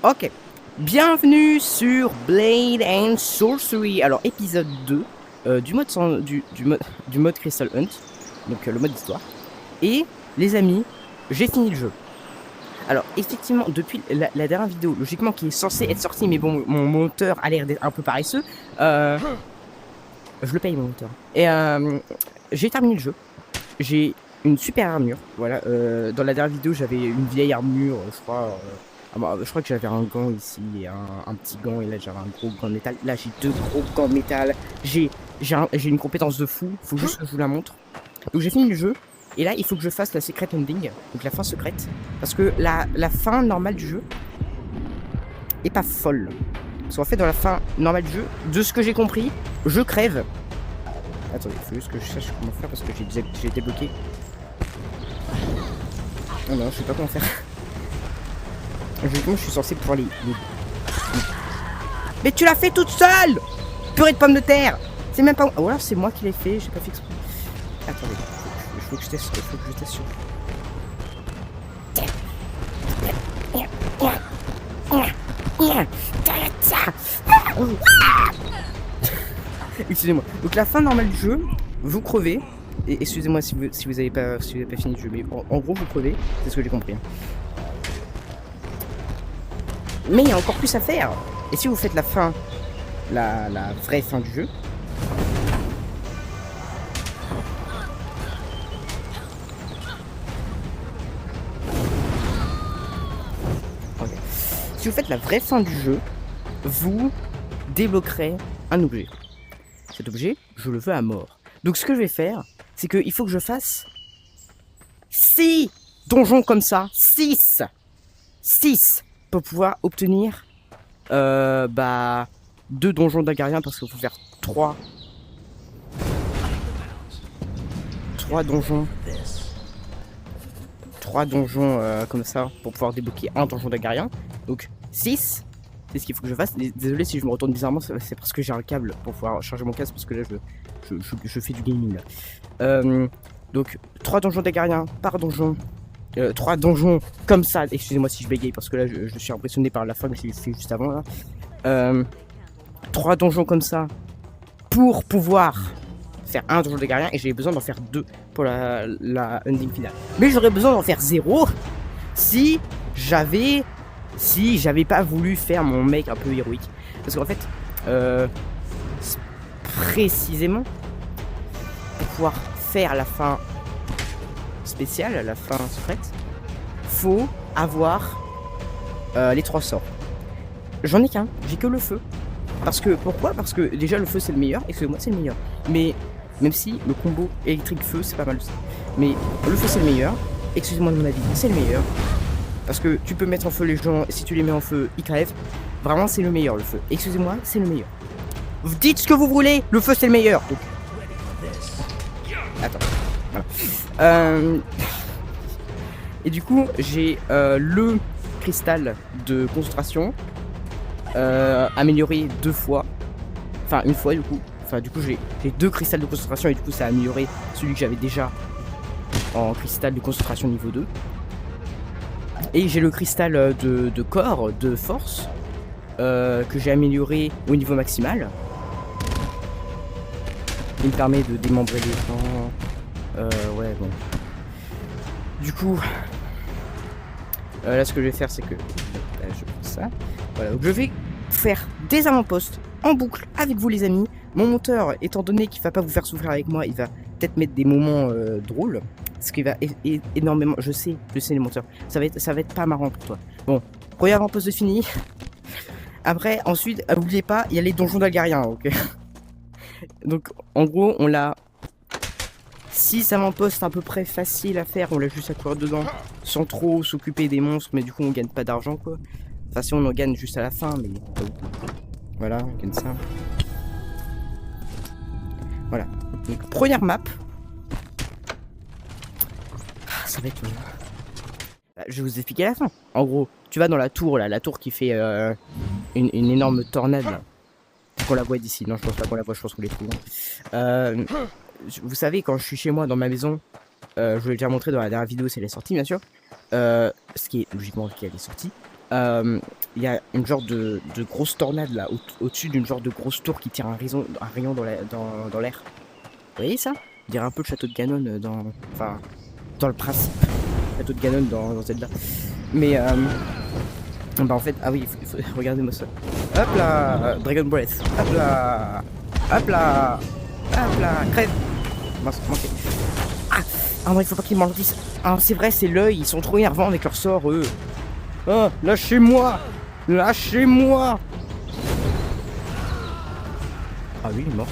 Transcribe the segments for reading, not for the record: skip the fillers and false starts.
Ok, bienvenue sur Blade and Sorcery. Alors épisode 2 du mode Crystal Hunt, donc le mode histoire. Et les amis, j'ai fini le jeu. Alors effectivement, depuis la dernière vidéo, logiquement qui est censée être sortie, mais bon, mon moteur a l'air d'être un peu paresseux. Je le paye mon moteur. Et j'ai terminé le jeu. J'ai une super armure. Voilà. Dans la dernière vidéo, j'avais une vieille armure, je crois. Je crois que j'avais un gant ici et un petit gant, et là j'avais un gros gant de métal. Là j'ai deux gros gants de métal. J'ai une compétence de fou. Faut juste que je vous la montre. Donc j'ai fini le jeu. Et là il faut que je fasse la secret ending, donc la fin secrète. Parce que la fin normale du jeu est pas folle. Parce qu'en fait dans la fin normale du jeu, de ce que j'ai compris, je crève. Attendez, il faut juste que je sache comment faire parce que j'ai débloqué. Oh non, je sais pas comment faire. Logiquement, je suis censé pouvoir les... Mais tu l'as fait toute seule! Purée de pommes de terre! C'est même pas... Ou alors c'est moi qui l'ai fait, j'ai pas fait exprès. Attendez, il faut que je teste, sur... Excusez-moi. Donc la fin normale du jeu, vous crevez. Et excusez-moi si vous avez pas fini le jeu, mais en gros vous crevez, c'est ce que j'ai compris. Mais il y a encore plus à faire. Et si vous faites la fin, la vraie fin du jeu, okay. Si vous faites la vraie fin du jeu, vous débloquerez un objet. Cet objet, je le veux à mort. Donc ce que je vais faire, c'est qu'il faut que je fasse 6 donjons comme ça. 6 pour pouvoir obtenir 2 donjons d'Agarien, parce qu'il faut faire 3 donjons. 3 donjons comme ça pour pouvoir débloquer un donjon d'Agarien. Donc 6, c'est ce qu'il faut que je fasse. Désolé si je me retourne bizarrement, c'est parce que j'ai un câble pour pouvoir charger mon casque, parce que là je fais du gaming là. Donc 3 donjons d'Agarien par donjon. 3 donjons comme ça. Excusez-moi si je bégaye parce que là je suis impressionné par la fin que j'ai fait juste avant là. 3 donjons comme ça pour pouvoir faire un donjon d'Agarien, et j'ai besoin d'en faire 2 pour la ending finale. Mais j'aurais besoin d'en faire 0 si j'avais pas voulu faire mon mec un peu héroïque. Parce qu'en fait, précisément, pour pouvoir faire la fin spéciale, la fin secrète, faut avoir les 3 sorts. J'en ai qu'un, j'ai que le feu. Pourquoi? Parce que déjà le feu c'est le meilleur, excusez-moi, c'est le meilleur. Mais même si le combo électrique feu c'est pas mal aussi. Mais le feu c'est le meilleur, excusez-moi de mon avis, c'est le meilleur. Parce que tu peux mettre en feu les gens, et si tu les mets en feu, ils crèvent. Vraiment c'est le meilleur le feu, excusez-moi, c'est le meilleur. Vous dites ce que vous voulez, le feu c'est le meilleur. Donc... Attends, voilà. Et du coup j'ai le cristal de concentration amélioré 2 fois. Enfin une fois du coup. Enfin du coup j'ai 2 cristals de concentration, et du coup ça a amélioré celui que j'avais déjà en cristal de concentration niveau 2. Et j'ai le cristal de corps, de force, que j'ai amélioré au niveau maximal. Il me permet de démembrer les gens. Ouais bon. Du coup là ce que je vais faire c'est que je fais ça. Voilà, donc je vais faire des avant-postes en boucle avec vous les amis. Mon monteur, étant donné qu'il va pas vous faire souffrir avec moi, il va peut-être mettre des moments drôles. Ce qui va énormément... Je sais les monteurs. Ça va être pas marrant pour toi. Bon, premier avant-poste de fini. Après, ensuite, n'oubliez pas, il y a les donjons d'Agarien, ok. Donc, en gros, on l'a 6 avant-postes à peu près faciles à faire. On l'a juste à courir dedans, sans trop s'occuper des monstres, mais du coup, on gagne pas d'argent, quoi. Enfin, si on en gagne juste à la fin, mais... Voilà, on gagne ça. Voilà. Donc, première map. Ça va être... je vais vous expliquer la fin. En gros, tu vas dans la tour, là, la tour qui fait une énorme tornade. Là. Qu'on la voit d'ici. Non, je pense pas qu'on la voit, je pense qu'on les trouve. Vous savez, quand je suis chez moi, dans ma maison, je vous l'ai déjà montré dans la dernière vidéo, si elle est sortie, bien sûr. Ce qui est logiquement qu'elle est sortie. il y a une genre de grosse tornade là, au-dessus d'une genre de grosse tour qui tire un rayon dans l'air. Vous voyez ça? On dirait un peu le château de Ganon enfin, dans le principe. Le château de Ganon dans Zelda. Mais bah en fait, ah oui, regardez-moi ça. Hop là, Dragon Breath. Hop là, hop là, hop là, crève. Mince, manqué. Ah non, il faut pas qu'ils m'enlevissent. Ah, c'est vrai, c'est l'œil, ils sont trop énervants avec leur sort, eux. Oh, lâchez-moi! Lâchez-moi! Ah oui, il est mort.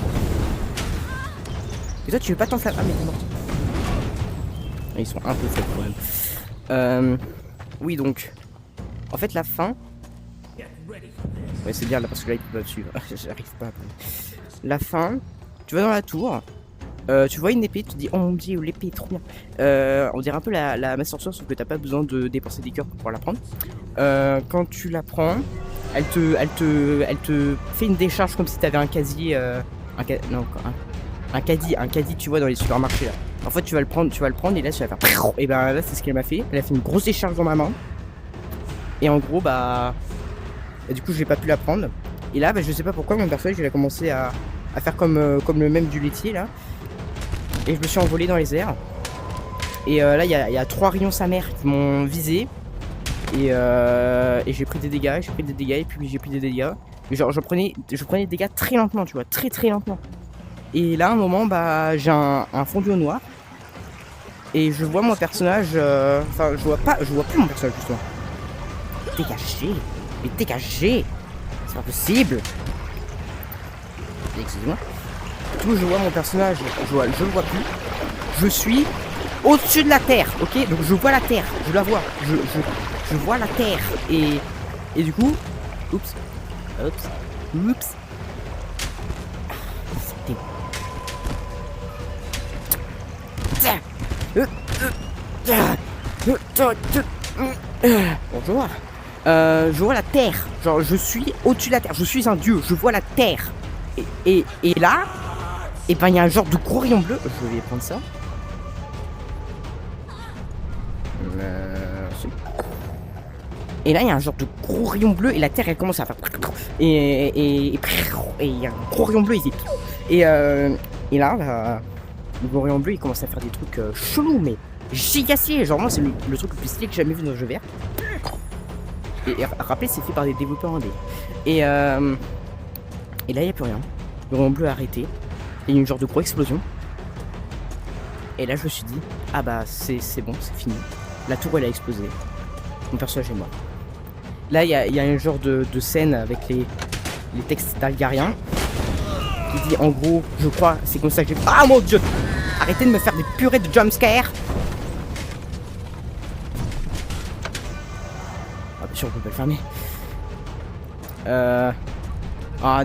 Et toi, tu veux pas t'enflammer? Ah, mais il est mort. Ils sont un peu faibles quand même. Oui, donc. En fait, la fin. Ouais, c'est bien là parce que là, il peut pas suivre. J'arrive pas à. La fin, tu vas dans la tour. Tu vois une épée, tu te dis oh mon dieu, l'épée est trop bien. On dirait un peu la Master Sword, sauf que t'as pas besoin de dépenser des cœurs pour pouvoir la prendre. Quand tu la prends, elle te fait une décharge comme si t'avais un casier. Un caddie, tu vois, dans les supermarchés là. En fait, tu vas le prendre et là, tu vas faire. Et ben là, c'est ce qu'elle m'a fait. Elle a fait une grosse décharge dans ma main. Et en gros, bah du coup, j'ai pas pu la prendre. Et là, bah, je sais pas pourquoi, mon personnage, il a commencé à faire comme le même du laitier là. Et je me suis envolé dans les airs. Et là, il y a 3 rayons sa mère qui m'ont visé. Et j'ai pris des dégâts, et puis j'ai pris des dégâts. Mais genre, je prenais des dégâts très lentement, tu vois, très lentement. Et là, à un moment, bah, j'ai un fondu au noir. Et je vois mon personnage. Enfin, je vois plus mon personnage, justement. Dégagez! Mais dégagez! C'est pas possible! Excusez-moi. Du coup, je vois mon personnage, je le vois plus. Je suis au-dessus de la terre, ok? Donc je vois la terre, je la vois. Je vois la terre. Et du coup, oups. Bonjour. Je vois la terre. Genre, je suis au-dessus de la terre. Je suis un dieu. Je vois la terre. Et là, et ben il y a un genre de gros rayon bleu. Je vais prendre ça. Et là, il y a un genre de gros rayon bleu et la terre elle commence à faire. Et il y a un gros rayon bleu ici. Et là, le gros rayon bleu il commence à faire des trucs chelous, mais gigassiers. Genre, moi, c'est le truc le plus stylé que j'ai jamais vu dans le jeu vert. Et rappelez, c'est fait par des développeurs indés. Et là, il n'y a plus rien. Le rayon bleu a arrêté. Il y a eu une genre de grosse explosion. Et là, je me suis dit, ah bah, c'est bon, c'est fini. La tour, elle a explosé. Mon personnage est mort. Là, il y a un genre de scène avec les textes d'Algarien. Qui dit, en gros, je crois, c'est comme ça que j'ai... Ah mon dieu! Arrêtez de me faire des purées de jumpscare! Ah, bien sûr, on peut pas le fermer.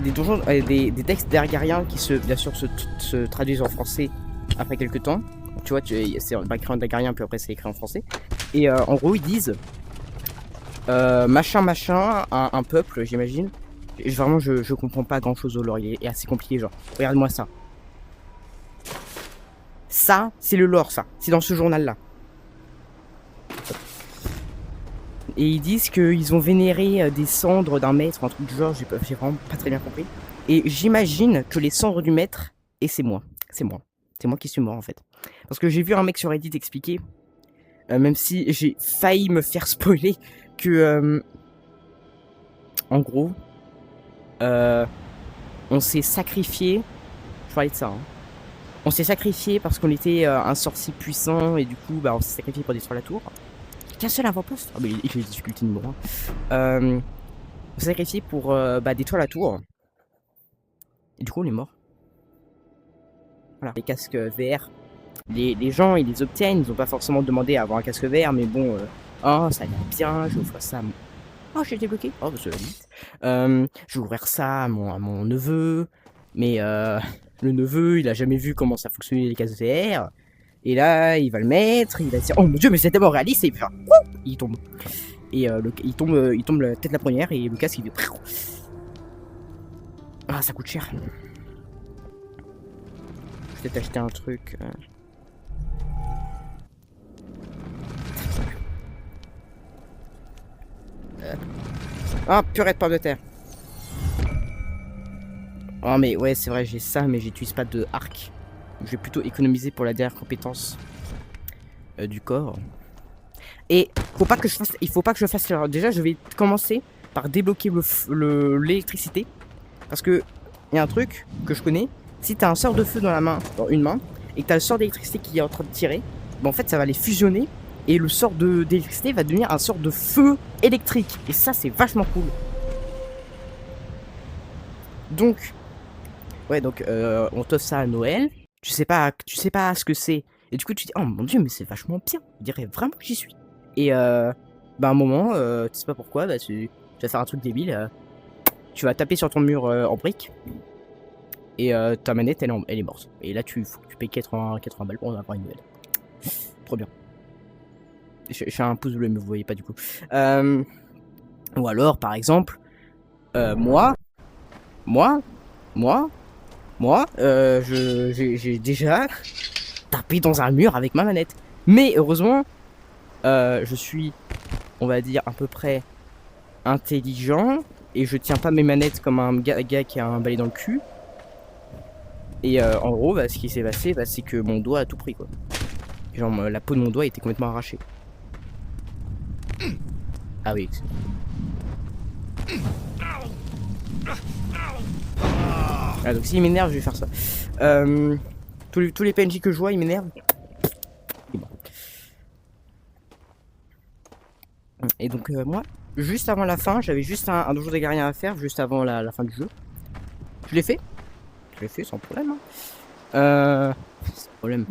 Des donjons, des textes d'Algarien qui bien sûr se traduisent en français après quelques temps. Tu vois, c'est écrit en algarien, puis après c'est écrit en français. Et en gros, ils disent machin, un peuple, j'imagine. Vraiment, je comprends pas grand chose au lore, il est assez compliqué, genre. Regarde-moi ça. Ça, c'est le lore, ça. C'est dans ce journal-là. Et ils disent qu'ils ont vénéré des cendres d'un maître, un truc du genre, j'ai vraiment pas très bien compris. Et j'imagine que les cendres du maître, et c'est moi. C'est moi qui suis mort en fait. Parce que j'ai vu un mec sur Reddit expliquer, même si j'ai failli me faire spoiler, que en gros, on s'est sacrifié. Je parlais de ça. Hein. On s'est sacrifié parce qu'on était un sorcier puissant et du coup, bah, on s'est sacrifié pour détruire la tour. Qu'un seul avant-poste. Ah, mais il fait les difficultés numéro 1. On s'est sacrifié pour détruire la tour. Et du coup, on est mort. Voilà. Les casques VR. Les gens, ils les obtiennent. Ils n'ont pas forcément demandé à avoir un casque VR, mais bon, oh, ça a l'air bien. Je vais ouvrir ça. Oh, j'ai débloqué. Oh, bah, c'est la limite. Je vais ouvrir ça à mon neveu. Mais le neveu, il a jamais vu comment ça fonctionnait les casques VR. Et là, il va le mettre, il va se dire, oh mon dieu, mais c'est tellement réaliste, et il fait, il tombe. Et il tombe la tête la première, et le casque, il fait, ah, ça coûte cher. Je vais peut-être acheter un truc. Ah, purée de pommes de terre. Oh mais ouais, c'est vrai, j'ai ça, mais j'utilise pas de arc. Je vais plutôt économiser pour la dernière compétence du corps. Et il faut pas que je fasse l'erreur. Déjà, je vais commencer par débloquer l'électricité. Parce que il y a un truc que je connais. Si t'as un sort de feu dans une main, et que t'as le sort d'électricité qui est en train de tirer, bah en fait ça va les fusionner. Et le sort d'électricité va devenir un sort de feu électrique. Et ça, c'est vachement cool. Donc, ouais, donc on t'offre ça à Noël. Tu sais pas ce que c'est. Et du coup, tu dis, oh mon dieu, mais c'est vachement bien. Je dirais vraiment que j'y suis. Et bah, à un moment, tu sais pas pourquoi, bah, tu vas faire un truc débile. Tu vas taper sur ton mur en briques. Et ta manette, elle est morte. Et là, faut que tu payes 80 balles pour en avoir une nouvelle. Trop bien. Je fais un pouce bleu, mais vous voyez pas du coup. Ou alors, par exemple, moi, j'ai déjà tapé dans un mur avec ma manette. Mais heureusement, je suis, on va dire, à peu près intelligent. Et je tiens pas mes manettes comme un gars qui a un balai dans le cul. Et en gros, bah, ce qui s'est passé, bah, c'est que mon doigt a tout pris, quoi. Genre, la peau de mon doigt était complètement arrachée. Ah oui. Ah, donc s'il m'énerve, je vais faire ça. Tous les PNJ que je vois, ils m'énervent. Et donc moi, juste avant la fin, j'avais juste un donjon des guerriers à faire, juste avant la fin du jeu. Je l'ai fait. Je l'ai fait sans problème. Hein. Sans problème.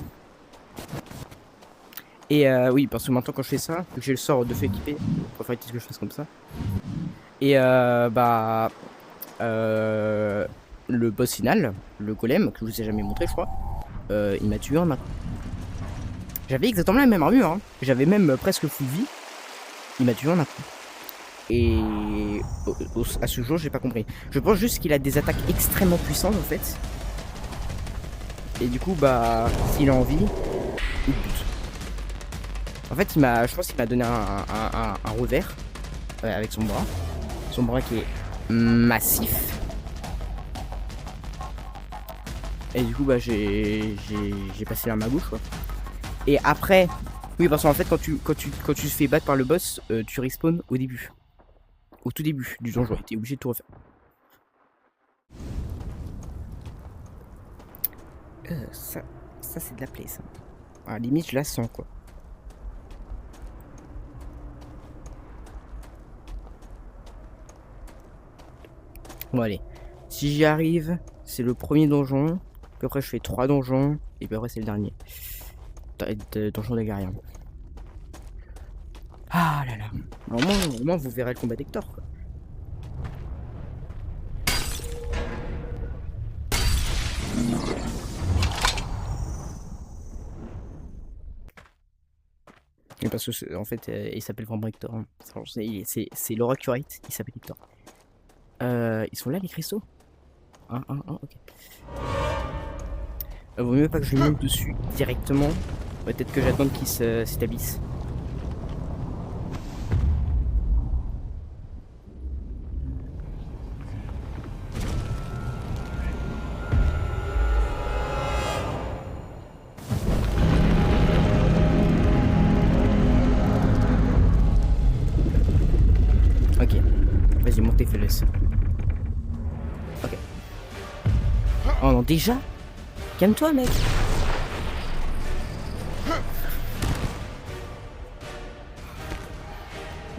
Et oui, parce que maintenant quand je fais ça, vu que j'ai le sort de feu équipé, il faudrait que je fasse comme ça. Et bah... le boss final, le golem, que je vous ai jamais montré je crois, il m'a tué en un. J'avais exactement la même armure, hein. J'avais même presque full vie. Il m'a tué en un coup. Et à ce jour j'ai pas compris. Je pense juste qu'il a des attaques extrêmement puissantes en fait. Et du coup bah s'il a envie, il bute. En fait je pense qu'il m'a donné un revers avec son bras. Son bras qui est massif. Et du coup bah j'ai passé l'arme à gauche quoi. Et après, oui parce qu'en fait quand tu te fais battre par le boss, tu respawns au début. Au tout début du donjon, t'es obligé de tout refaire. Ça c'est de la plaie ça. À la limite je la sens quoi. Bon allez, si j'y arrive, c'est le premier donjon. Puis après je fais 3 donjons. Et puis après c'est le dernier. Donjon des guerriers. Ah là là. Normalement vous verrez le combat d'Hector quoi. Et parce que en fait il s'appelle vraiment Hector. Hein. C'est Laura Curate, il s'appelle Hector. Ils sont là les cristaux? Ok. Vaut mieux pas que je monte dessus directement. Peut-être que j'attends qu'ils s'établissent. Ok. Vas-y, montez, fais-le. Ok. Oh non, déjà? Calme-toi, mec.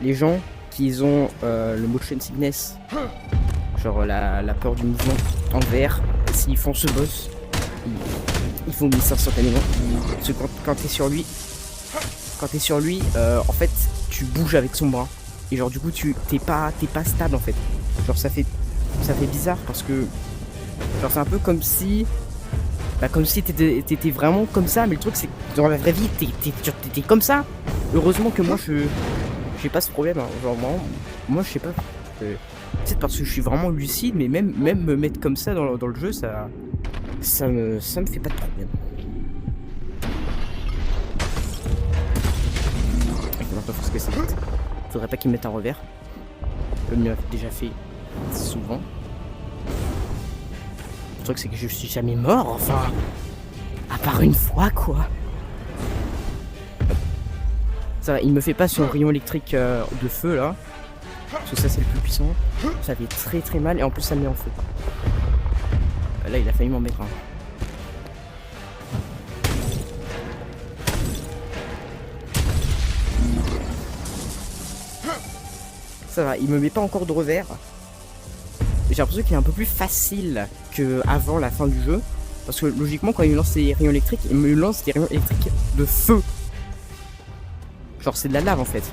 Les gens qui ont le motion sickness, genre la peur du mouvement en VR, s'ils font ce boss, ils font miss instantanément. Parce que quand t'es sur lui, en fait, tu bouges avec son bras. Et genre du coup, t'es pas stable en fait. Genre ça fait bizarre parce que genre c'est un peu comme si t'étais vraiment comme ça, mais le truc c'est que dans la vraie vie t'étais comme ça. Heureusement que moi j'ai pas ce problème, hein. Genre moi je sais pas, peut-être parce que je suis vraiment lucide, mais même me mettre comme ça dans le jeu, ça me fait pas de problème. Maintenant faut se casser vite. Faudrait pas qu'il me mette un revers. comme il m'a déjà fait souvent. Le truc c'est que je suis jamais mort, enfin, à part une fois quoi. Ça va, il me fait pas sur un rayon électrique de feu là, parce que ça c'est le plus puissant. Ça fait très très mal et en plus ça me met en feu. Là il a failli m'en mettre un. Ça va, il me met pas encore de revers. J'ai l'impression qu'il est un peu plus facile que avant la fin du jeu. Parce que logiquement quand il me lance des rayons électriques, il me lance des rayons électriques de feu. Genre c'est de la lave en fait.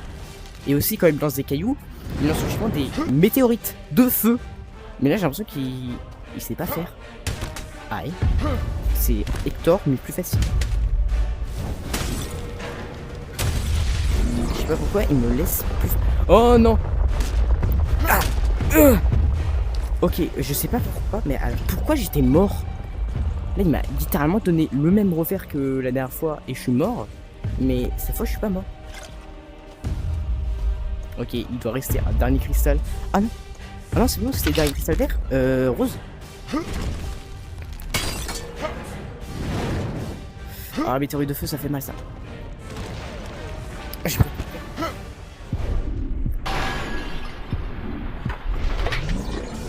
Et aussi quand il me lance des cailloux, il me lance logiquement des météorites de feu. Mais là j'ai l'impression qu'il sait pas faire. Aïe. C'est Hector mais plus facile. Je sais pas pourquoi il me laisse plus... Oh non. Ah, ok, je sais pas pourquoi, mais alors pourquoi j'étais mort? Là, il m'a littéralement donné le même revers que la dernière fois et je suis mort. Mais cette fois, je suis pas mort. Ok, il doit rester un dernier cristal. Ah non. Ah non, c'est bon, c'était le dernier cristal vert. Rose. Ah, la météorite de feu, ça fait mal, ça.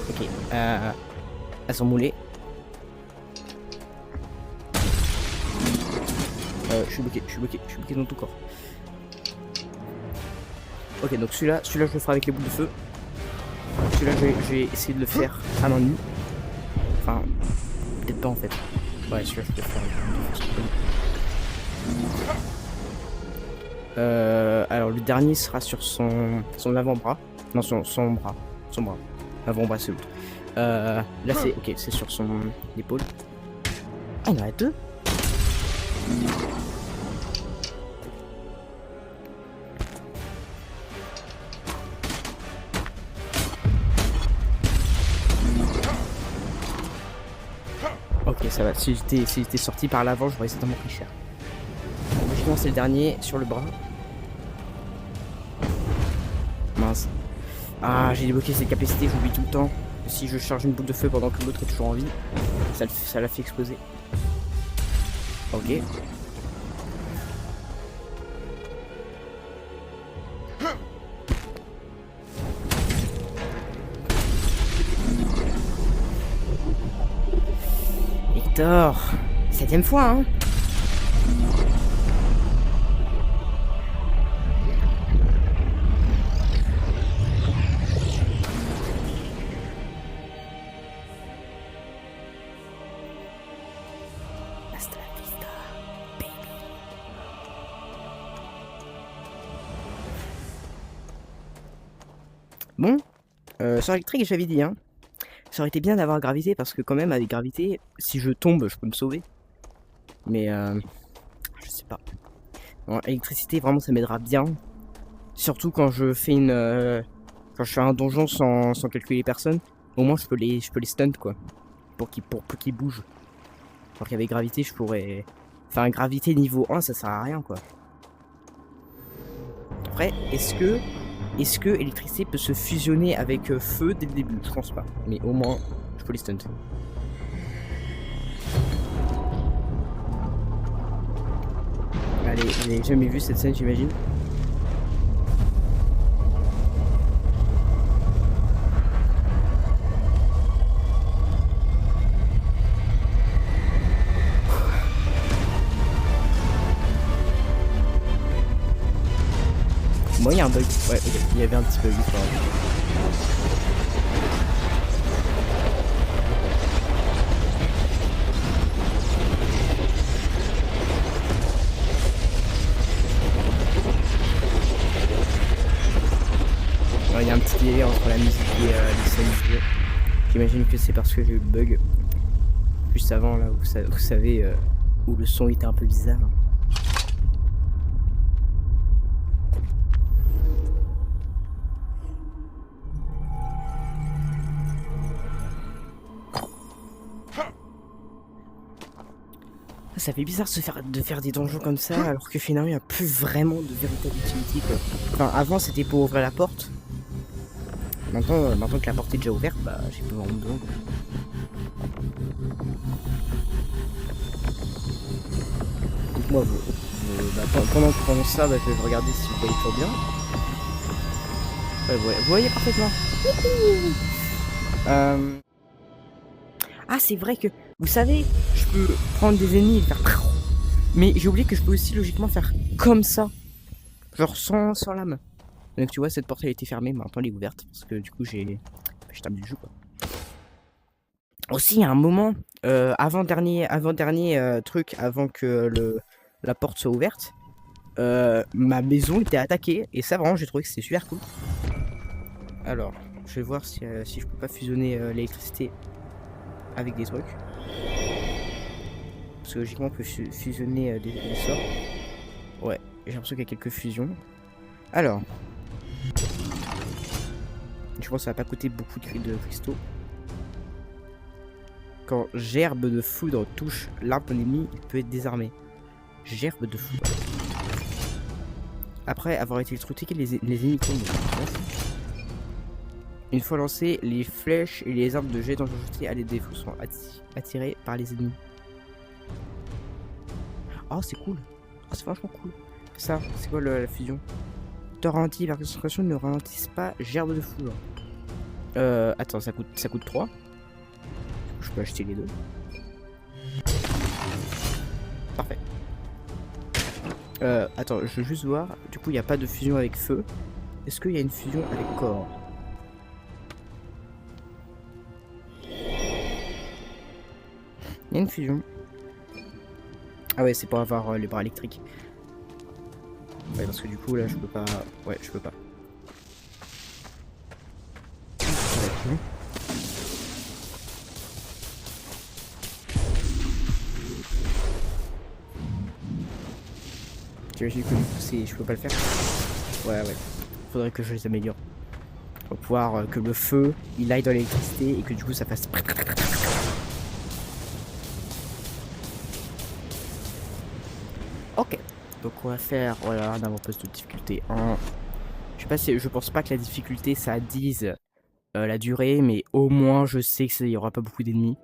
Ok, elles sont moulées. Je suis bloqué dans tout corps. Ok, donc celui-là, je le ferai avec les boules de feu. Celui-là, je vais essayer de le faire à main nue. Enfin, peut-être pas en fait. Ouais, celui-là, je peux le faire avec les boules de feu. Alors, le dernier sera sur son avant-bras. Non, son bras. Son bras. Avant-bras, c'est l'autre. Là, c'est... Ok, c'est sur son épaule. Ah, il y en a deux. Ok, ça va. Si j'étais sorti par l'avant, j'aurais certainement pris cher. Logiquement, c'est le dernier sur le bras. Mince. Ah, j'ai débloqué ses capacités, j'oublie tout le temps. Si je charge une boule de feu pendant que l'autre est toujours en vie, ça la fait exploser. Ok. Hector, 7ème fois, hein. Hasta la vista, baby. Bon, sur électrique, j'avais dit, hein. Ça aurait été bien d'avoir gravité parce que quand même avec gravité, si je tombe, je peux me sauver. Mais je sais pas. Bon, électricité, vraiment, ça m'aidera bien. Surtout quand je fais quand je fais un donjon sans calculer les personnes. Au moins, je peux les stun quoi, pour qu'ils bougent. Alors qu'avec gravité, je pourrais. Enfin, gravité niveau 1, ça sert à rien quoi. Après, est-ce que électricité peut se fusionner avec feu dès le début? Je pense pas. Mais au moins, je peux les stunt. Allez, vous n'avez jamais vu cette scène, j'imagine. Moi, il y a un bug. Ouais, ok, il y avait un petit bug. Il y a un petit délai entre la musique et les scènes du jeu. J'imagine que c'est parce que j'ai eu le bug juste avant, là, où vous savez, où le son était un peu bizarre. Ça fait bizarre de faire des donjons comme ça, alors que finalement il n'y a plus vraiment de véritable utilité quoi. Enfin, avant c'était pour ouvrir la porte, Maintenant que la porte est déjà ouverte, bah j'ai pas vraiment besoin. Donc moi, pendant ça, bah, je vais regarder si vous voyez toujours bien. Ouais, vous voyez parfaitement. Ah, c'est vrai que, vous savez, je peux prendre des ennemis et faire... Mais j'ai oublié que je peux aussi logiquement faire comme ça. Genre sans lame. Donc tu vois, cette porte elle a été fermée, mais maintenant elle est ouverte. Parce que du coup, j'ai terminé le jeu, quoi. Aussi, il y a un moment, avant-dernier truc, avant que la porte soit ouverte, ma maison était attaquée. Et ça, vraiment, j'ai trouvé que c'était super cool. Alors, je vais voir si je peux pas fusionner l'électricité avec des trucs. Parce que logiquement, on peut fusionner des sorts. Ouais, j'ai l'impression qu'il y a quelques fusions. Alors, je pense que ça va pas coûter beaucoup de cristaux. Quand gerbe de foudre touche l'arbre ennemi, il peut être désarmé. Gerbe de foudre. Après avoir été électrocuté, les ennemis tombent. Une fois lancés, les flèches et les armes de jet dangerosité à l'aide des fous sont attirés par les ennemis. Oh, c'est cool. Oh, c'est vachement cool. Ça, c'est quoi la fusion? Te ralentit, la concentration ne ralentisse pas, gerbe de foudre. Attends, ça coûte 3. Je peux acheter les deux. Parfait. Attends, je veux juste voir. Du coup, il n'y a pas de fusion avec feu. Est-ce qu'il y a une fusion avec corps? Il y a une fusion. Ah ouais, c'est pour avoir les bras électriques. Ouais, parce que du coup, là, je peux pas... Ouais, je peux pas. Tu imagines que je peux pas le faire? Ouais, ouais. Faudrait que je les améliore. Pour pouvoir que le feu, il aille dans l'électricité et que du coup, ça fasse... Ok. Donc on va faire, voilà, un avant-poste de difficulté 1. Je sais pas si, je pense pas que la difficulté ça dise la durée, mais au moins je sais qu'il y aura pas beaucoup d'ennemis.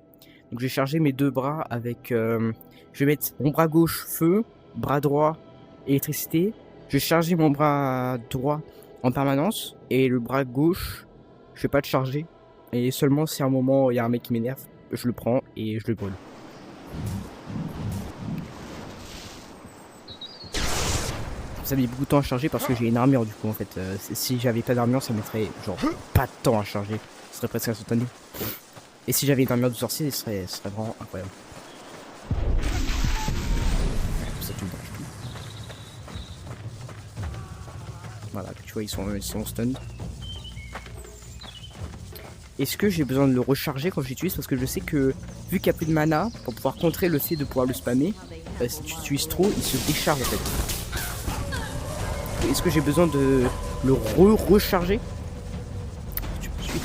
Donc je vais charger mes deux bras avec, je vais mettre mon bras gauche feu, bras droit électricité. Je vais charger mon bras droit en permanence et le bras gauche, je vais pas le charger. Et seulement si à un moment il y a un mec qui m'énerve, je le prends et je le brûle. Ça met beaucoup de temps à charger parce que j'ai une armure du coup en fait. Si j'avais pas d'armure ça mettrait genre pas de temps à charger. Ce serait presque instantané. Et si j'avais une armure de sorcier ce serait vraiment incroyable. Ça tout branche tout. Voilà, tu vois ils sont stun. Est-ce que j'ai besoin de le recharger quand j'utilise? Parce que je sais que vu qu'il n'y a plus de mana, pour pouvoir contrer le fait de pouvoir le spammer, si tu utilises trop, il se décharge en fait. Est-ce que j'ai besoin de le recharger? Tu me suis.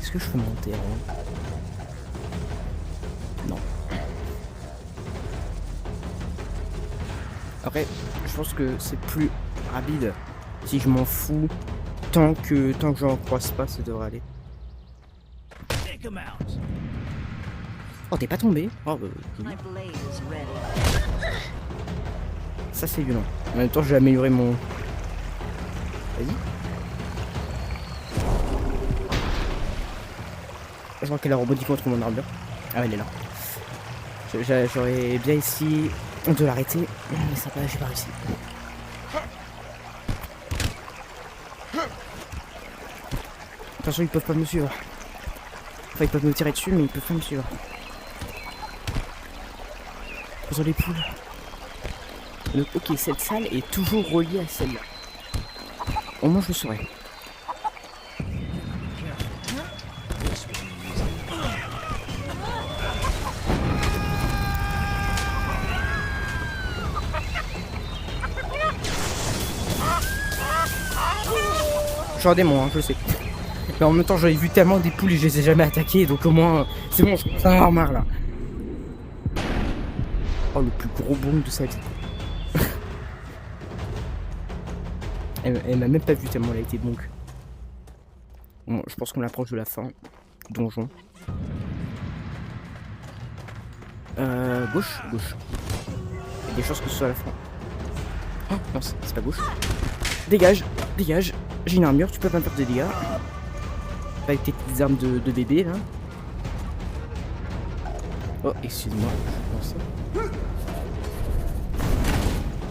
Est-ce que je peux monter en haut? Non. Après, je pense que c'est plus rapide si je m'en fous. Tant que j'en croise pas, ça devrait aller. Oh, t'es pas tombé? Oh, bah, ça c'est violent. En même temps, je vais améliorer mon... Vas-y. Je crois qu'elle a rebondi contre mon armure. Ah, elle est là. J'aurais bien essayé de l'arrêter, mais ça va, j'ai pas réussi. Attention, ils peuvent pas me suivre. Enfin, ils peuvent me tirer dessus, mais ils peuvent pas me suivre. Attention les poules. Donc, ok, cette salle est toujours reliée à celle-là. Au moins, je le saurai. Je suis un démon, hein, je sais. Mais en même temps, j'avais vu tellement des poules et je les ai jamais attaquées, donc au moins, c'est bon, je commence à en avoir marre là. Oh, le plus gros bonk de sa vie. Elle m'a même pas vu tellement elle a été bonk. Bon, je pense qu'on approche de la fin du donjon. Gauche. Il y a des chances que ce soit la fin. Oh, non, c'est pas gauche. Dégage. J'ai une armure, tu peux pas me faire des dégâts. Pas avec tes petites armes de bébé là. Oh, excuse-moi.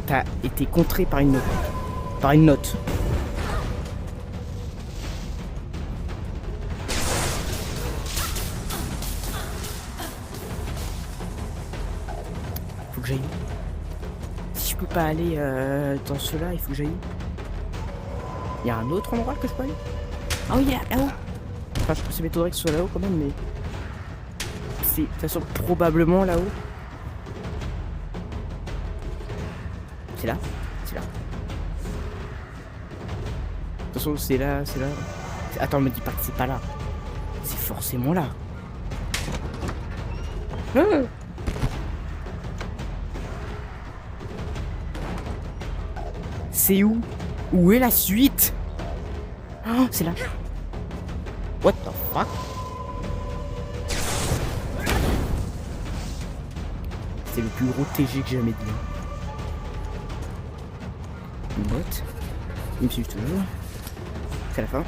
T'as été contré par une note. Faut que j'aille. Si je peux pas aller dans ceux-là, il faut que j'aille. Il y a un autre endroit que je peux aller? Ah oui, là-haut. Enfin, ça m'étonnerait que ce soit là-haut quand même, mais... c'est de toute façon probablement là-haut. C'est là. De toute façon, c'est là. Attends, me dis pas que c'est pas là. C'est forcément là. Ah, c'est où? Où est la suite? Oh, c'est là. What the fuck? C'est le plus gros TG que j'ai jamais dit. Une botte. Il me suit toujours. C'est la fin.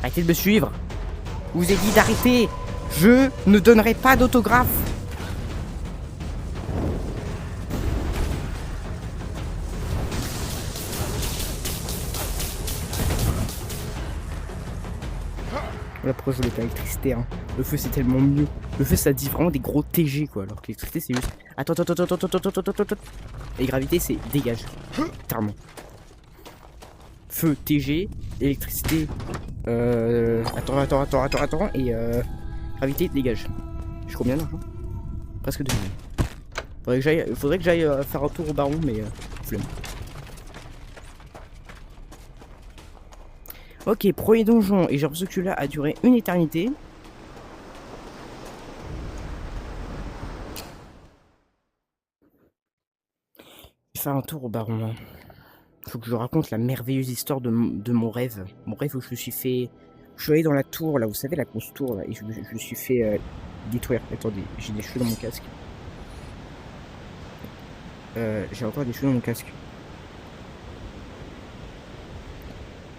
Arrêtez de me suivre. Je vous ai dit d'arrêter. Je ne donnerai pas d'autographe. Là, pourquoi je voulais pas l'électricité, hein. Le feu c'est tellement mieux. Le feu ça dit vraiment des gros TG quoi, alors que l'électricité c'est juste. Attends. Et gravité c'est dégage. Littéralement. Feu TG, électricité. Attends. Et gravité dégage. Je suis combien d'argent? Presque 2 000. Faudrait que j'aille faire un tour au baron, mais flemme. Ok, premier donjon, et j'ai l'impression que celui-là a duré une éternité. Je vais faire un tour au baron. Faut que je raconte la merveilleuse histoire de mon rêve. Mon rêve où je me suis fait... Je suis allé dans la tour, là, vous savez, la grosse tour, là, et je me suis fait détruire. Attendez, j'ai des cheveux dans mon casque. J'ai encore des cheveux dans mon casque.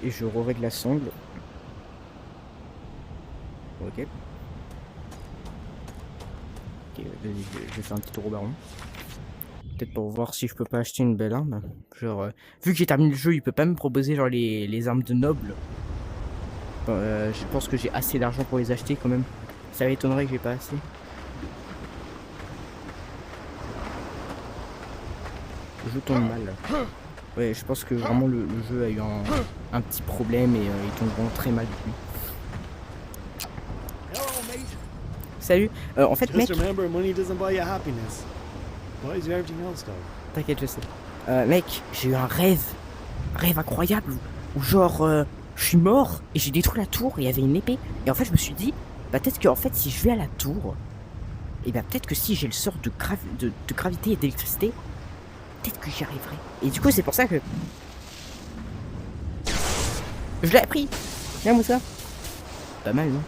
Et je règle la sangle. Ok. Ok, vas-y, je vais faire un petit tour au baron. Peut-être pour voir si je peux pas acheter une belle arme. Genre, vu que j'ai terminé le jeu, il peut pas me proposer genre les armes de nobles. Je pense que j'ai assez d'argent pour les acheter quand même. Ça m'étonnerait que j'ai pas assez. Le jeu tombe mal. Ouais, je pense que vraiment le jeu a eu un petit problème et il tombe vraiment très mal depuis. Salut. En fait, mec. T'inquiète, je sais. Mec, j'ai eu un rêve incroyable où genre je suis mort et j'ai détruit la tour et il y avait une épée. Et en fait, je me suis dit, bah peut-être que en fait, si je vais à la tour, et bah peut-être que si j'ai le sort de gravité et d'électricité, peut-être que j'y arriverai. Et du coup, c'est pour ça que je l'ai appris. Viens, Moussa. Pas mal, non?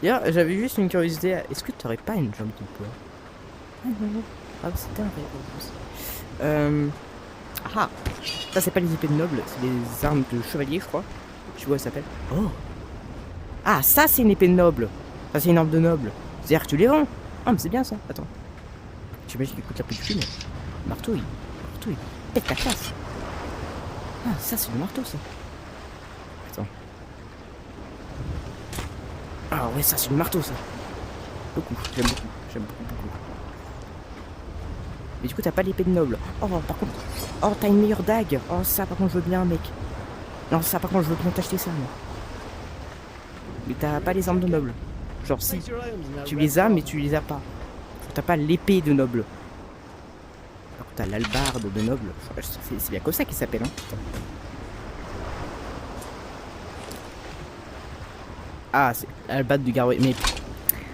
D'ailleurs, j'avais juste une curiosité. Est-ce que t'aurais pas une jambe de bois? Ah non. Ah, c'était un rêve. Ah, ça c'est pas les épées de nobles, c'est des armes de chevalier, je crois. Tu vois, ça s'appelle. Oh. Ah, ça c'est une épée de noble. Ça c'est une arme de noble. C'est-à-dire que tu les vends. Ah, mais c'est bien ça. Attends. J'imagine qu'il coûte la plus de thune. Marteau, il pète ta classe. Ah, ça c'est le marteau, ça. Attends. Ah ouais, ça c'est le marteau, ça. Beaucoup, j'aime beaucoup. Mais du coup, t'as pas l'épée de noble. Oh, par contre... Oh, t'as une meilleure dague. Oh, ça, par contre, je veux bien, mec. Non, ça, par contre, je veux bien t'acheter ça, moi. Mais t'as pas les armes de noble. Genre, si. Tu les as, mais tu les as pas. T'as pas l'épée de noble. Par contre, t'as l'albarde de noble. C'est bien comme ça qu'il s'appelle, hein. Ah, c'est l'albarde du garrois. Mais...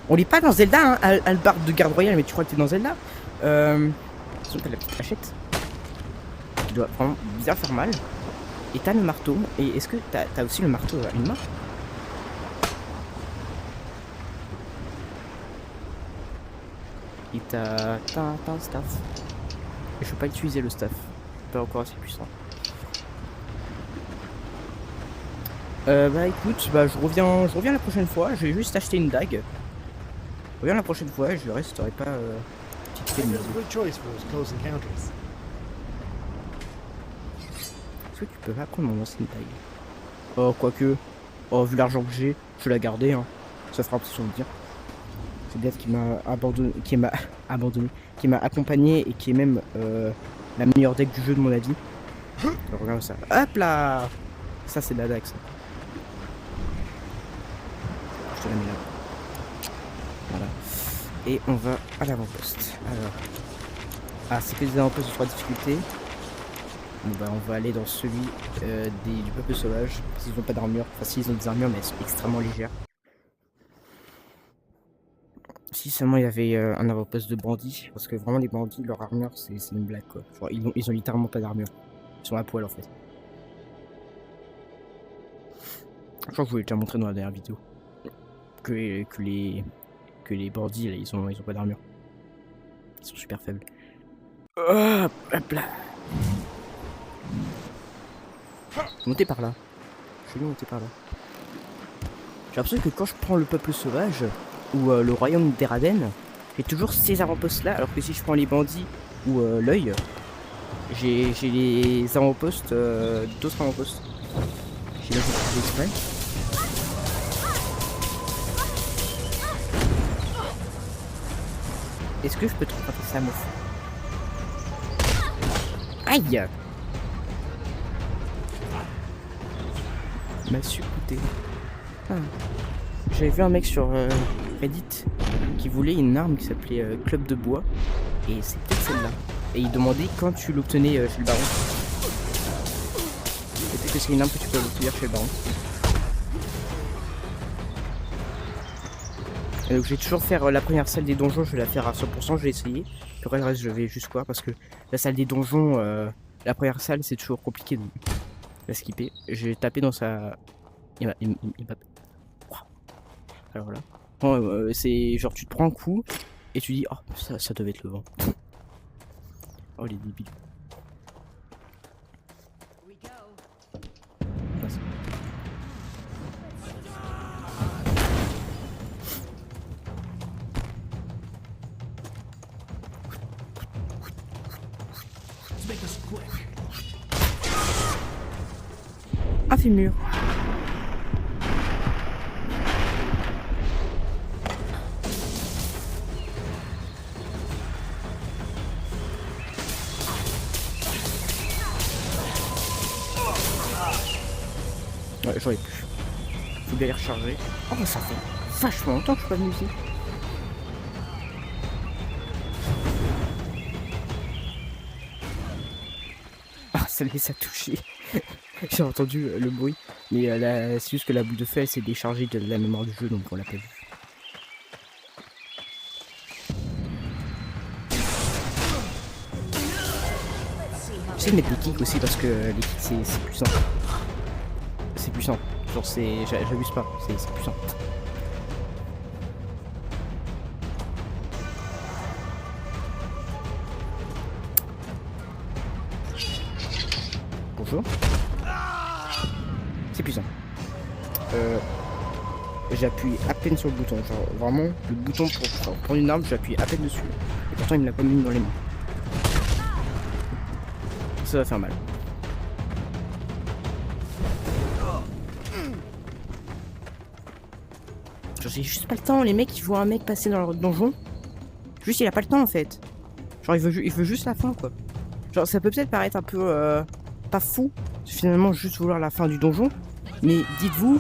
On n'est pas dans Zelda, hein, Albard de Garde Royale, mais tu crois que t'es dans Zelda. T'as la petite hachette. Qui doit vraiment bien faire mal. Et t'as le marteau. Et est-ce que t'as aussi le marteau à une main? Et t'as un staff. Et je peux pas utiliser le staff. Pas encore assez puissant. Bah écoute, bah je reviens la prochaine fois. Je vais juste acheter une dague. Je reviens la prochaine fois et je resterai pas petit le Est-ce que tu peux pas prendre mon ancienne dague? Oh quoique. Oh vu l'argent que j'ai, je vais la garder hein. Ça fera un petit souvenir. C'est Beth qui m'a abandonné, qui m'a accompagné et qui est même la meilleure deck du jeu de mon avis. Alors, regarde ça. Hop là. Ça c'est de la dague ça. Je te la mets là. Voilà. Et on va à l'avant-poste. Alors. Ah c'est que des avant-postes de 3 difficultés. Bon bah on va aller dans celui du peuple sauvage. S'ils n'ont pas d'armure. Enfin s'ils ont des armures mais elles sont extrêmement légères. Si seulement il y avait un avant-poste de bandits, parce que vraiment les bandits, leur armure c'est une blague quoi. Genre, ils ont littéralement pas d'armure. Ils sont à poil en fait. Je crois que je vous l'ai déjà montré dans la dernière vidéo. Que les bandits là, ils ont pas d'armure. Ils sont super faibles. Hop là. Montez par là. Je vais monter par là. J'ai l'impression que quand je prends le peuple sauvage, ou le royaume d'Eraden, j'ai toujours ces avant-postes là, alors que si je prends les bandits ou l'œil, j'ai les avant-postes, d'autres avant-postes. J'ai là fait exprès. Est-ce que je peux te rattraper ça, meuf? Aïe! M'a su coûter. Ah. J'avais vu un mec sur Reddit qui voulait une arme qui s'appelait Club de bois. Et c'est peut-être celle-là. Et il demandait quand tu l'obtenais chez le baron. Peut-être que c'est une arme que tu peux obtenir chez le baron. Et donc je vais toujours faire la première salle des donjons, je vais la faire à 100%, je vais essayer. Puis après le reste je vais juste voir parce que la salle des donjons, la première salle c'est toujours compliqué de la skipper. J'ai tapé dans sa... Il m'a... Alors voilà. Bon, c'est genre tu te prends un coup et tu dis oh ça devait être le vent. Oh les débiles. Un fémur. Ouais, j'aurais pu. Faut bien les recharger. Oh, ça fait vachement longtemps que je suis pas venu ici. Ah, ça les a touchés. J'ai entendu le bruit. Mais c'est juste que la boule de feu s'est déchargée de la mémoire du jeu, donc on l'a pas vu. J'essaie de mettre des kicks aussi parce que les kicks c'est puissant. C'est puissant. Genre c'est... J'abuse pas, c'est puissant. Bonjour. C'est puissant. J'appuie à peine sur le bouton. Genre vraiment, le bouton pour prendre une arme, j'appuie à peine dessus. Et pourtant il me l'a pas mis dans les mains. Ça va faire mal. Genre j'ai juste pas le temps, les mecs ils voient un mec passer dans leur donjon. Juste il a pas le temps en fait. Genre il veut juste la fin quoi. Genre ça peut peut-être paraître un peu pas fou, finalement juste vouloir la fin du donjon. Mais dites-vous,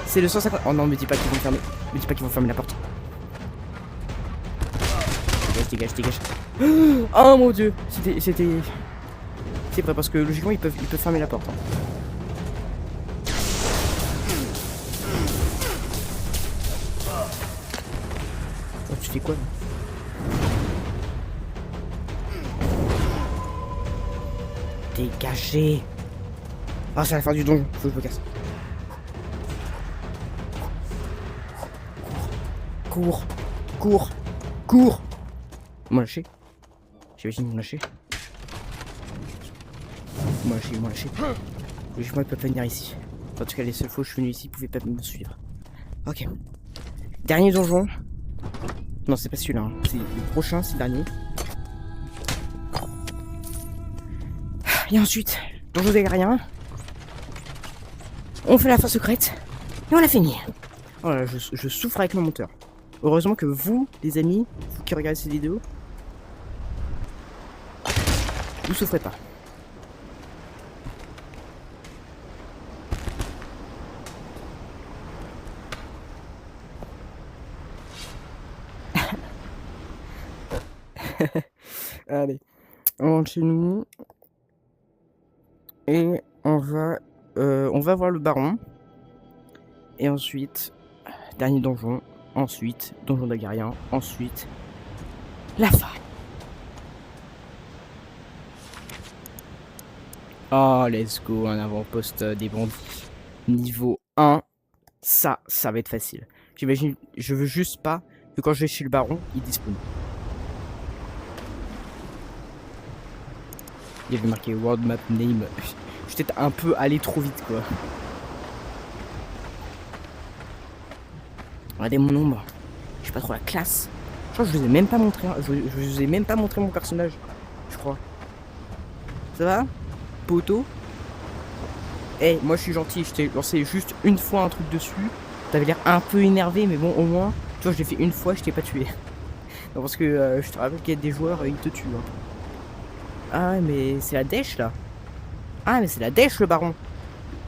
c'est le 150... Oh non me dis pas qu'ils vont fermer. Me dis pas qu'ils vont fermer la porte. Dégage. Oh mon dieu. C'était... C'est pas parce que logiquement ils peuvent fermer la porte. Hein. Tu fais quoi là? Dégagez. Ah, c'est la fin du donjon, faut que je me casse. Cours, cours, cours. Ils m'ont lâché. J'imagine qu'ils m'ont lâché. Ils m'ont lâché, ils m'ont lâché. Logiquement, ils peuvent pas venir ici. En tout cas, les seules fois où je suis venu ici, ils pouvaient pas me suivre. Ok. Dernier donjon. Non, c'est pas celui-là. Hein. C'est le prochain, c'est le dernier. Et ensuite, donjon des Gariens. On fait la fin secrète. Et on l'a fini. Oh là, je souffre avec le monteur. Heureusement que vous, les amis, vous qui regardez cette vidéo, vous souffrez pas. Allez, on rentre chez nous. Et on va voir le baron. Et ensuite, dernier donjon. Ensuite, donjon d'Agarien. Ensuite, la fin. Oh, let's go, un avant-poste des bandits. Niveau 1, ça va être facile. J'imagine, je veux juste pas que quand je vais chez le baron, il disponible. Il y avait marqué World Map Name. Je peut-être un peu allé trop vite, quoi. Regardez mon ombre. J'ai pas trop la classe. Je crois que je vous ai même pas montré. Hein. Je vous ai même pas montré mon personnage. Je crois. Ça va, poteau? Eh, moi je suis gentil. Je t'ai lancé juste une fois un truc dessus. T'avais l'air un peu énervé, mais bon, au moins, tu vois, je l'ai fait une fois, je t'ai pas tué. Non, parce que je te rappelle qu'il y a des joueurs, ils te tuent. Hein. Ah, mais c'est la dèche là. Ah, mais c'est la dèche le baron.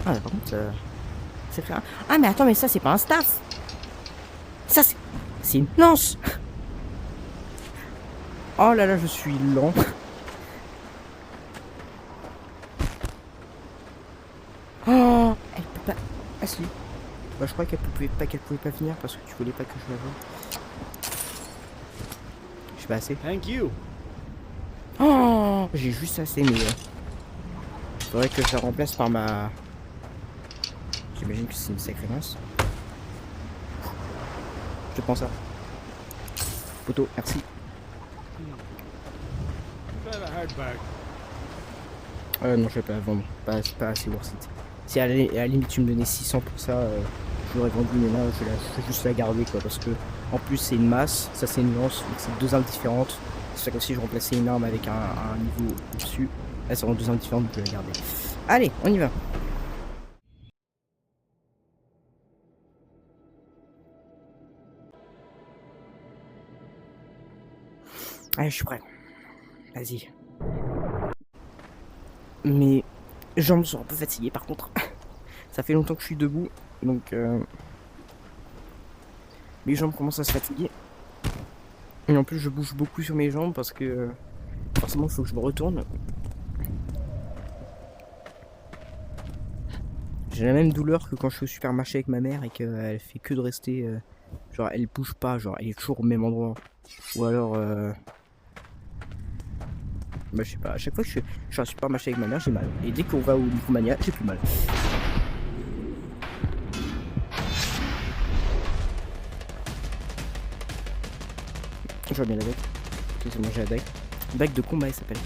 Ah, par contre, c'est fait. Ah, mais attends, mais ça, c'est pas un staff. Ça, c'est une lance. Oh là là, je suis lent. Oh, elle peut pas. Ah si. Bah, je crois qu'elle pouvait pas venir parce que tu voulais pas que je la voie. J'ai pas assez. Thank you. Oh, j'ai juste assez, mais faudrait que je la remplace par ma. J'imagine que c'est une sacrée lance. Je te prends ça. Poteau, merci. Non, je vais pas la vendre. Pas assez worth it. Si à la limite tu me donnais 600 pour ça, je l'aurais vendu, mais là je vais juste la garder quoi. Parce que en plus c'est une masse, ça c'est une lance, donc c'est deux armes différentes. C'est comme si je remplaçais une arme avec un niveau au-dessus. Là c'est vraiment deux armes différentes, donc je vais la garder. Allez, on y va. Allez, je suis prêt. Vas-y. Mes jambes sont un peu fatiguées par contre. Ça fait longtemps que je suis debout, donc mes jambes commencent à se fatiguer. Et en plus je bouge beaucoup sur mes jambes parce que forcément il faut que je me retourne. J'ai la même douleur que quand je suis au supermarché avec ma mère et qu'elle fait que de rester... genre elle bouge pas, genre elle est toujours au même endroit. Ou alors... bah je sais pas, à chaque fois que je suis au supermarché avec ma mère j'ai mal. Et dès qu'on va au Micromania j'ai plus mal. Je vois bien la deck. Ok, c'est bon, j'ai la deck. Deck de combat, elle s'appelle.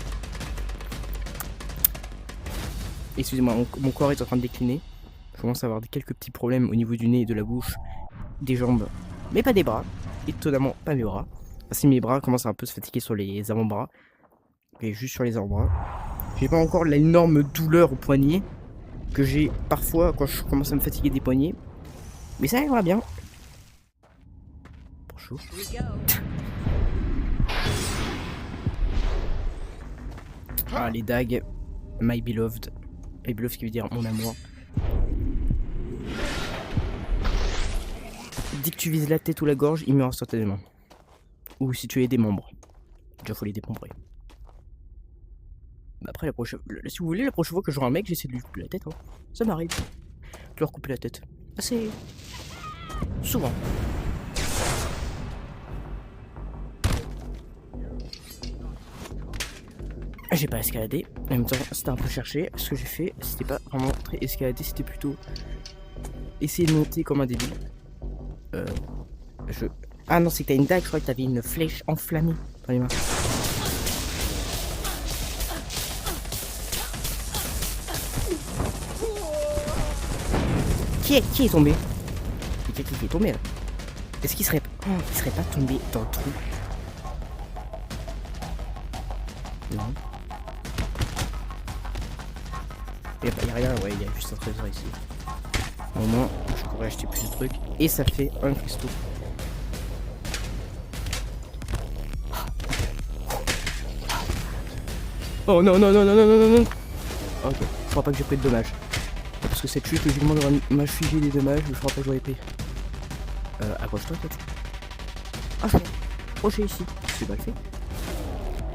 Excusez-moi, mon corps est en train de décliner. Je commence à avoir quelques petits problèmes au niveau du nez et de la bouche, des jambes, mais pas des bras. Étonnamment, pas mes bras. Parce que mes bras commencent à un peu se fatiguer sur les avant-bras. Et juste sur les avant-bras. J'ai pas encore l'énorme douleur au poignet que j'ai parfois quand je commence à me fatiguer des poignets. Mais ça ira bien. Bonjour. Ah, les dagues. My beloved. My beloved qui veut dire mon amour. Dès que tu vises la tête ou la gorge, il meurt instantanément. Ou si tu es des membres. Déjà faut les démembrer. Après la prochaine... Si vous voulez, la prochaine fois que j'aurai un mec, j'essaie de lui couper la tête. Hein. Ça m'arrive. De leur couper la tête. Assez... souvent. J'ai pas escaladé. En même temps, c'était un peu cherché. Ce que j'ai fait, c'était pas vraiment très escaladé, c'était plutôt essayer de monter comme un débile. Ah non, c'est que t'as une dague, je crois que t'avais une flèche enflammée dans les mains. Qui est tombé? Qui est tombé là? Est-ce qu'il serait... Oh, il serait pas tombé dans le trou? Non. Y'a rien, ouais, il y a juste un trésor ici. Au moins, je pourrais acheter plus de trucs. Et ça fait un cristaux. Oh non, non, non, non, non, non, non. Ok, je crois pas que j'ai pris de dommages. Parce que cette chute, logiquement, devrait m'infliger des dommages, mais je crois pas que j'aurais pris. Accroche-toi, peut-être. Ah, c'est rocher ici. C'est mal fait.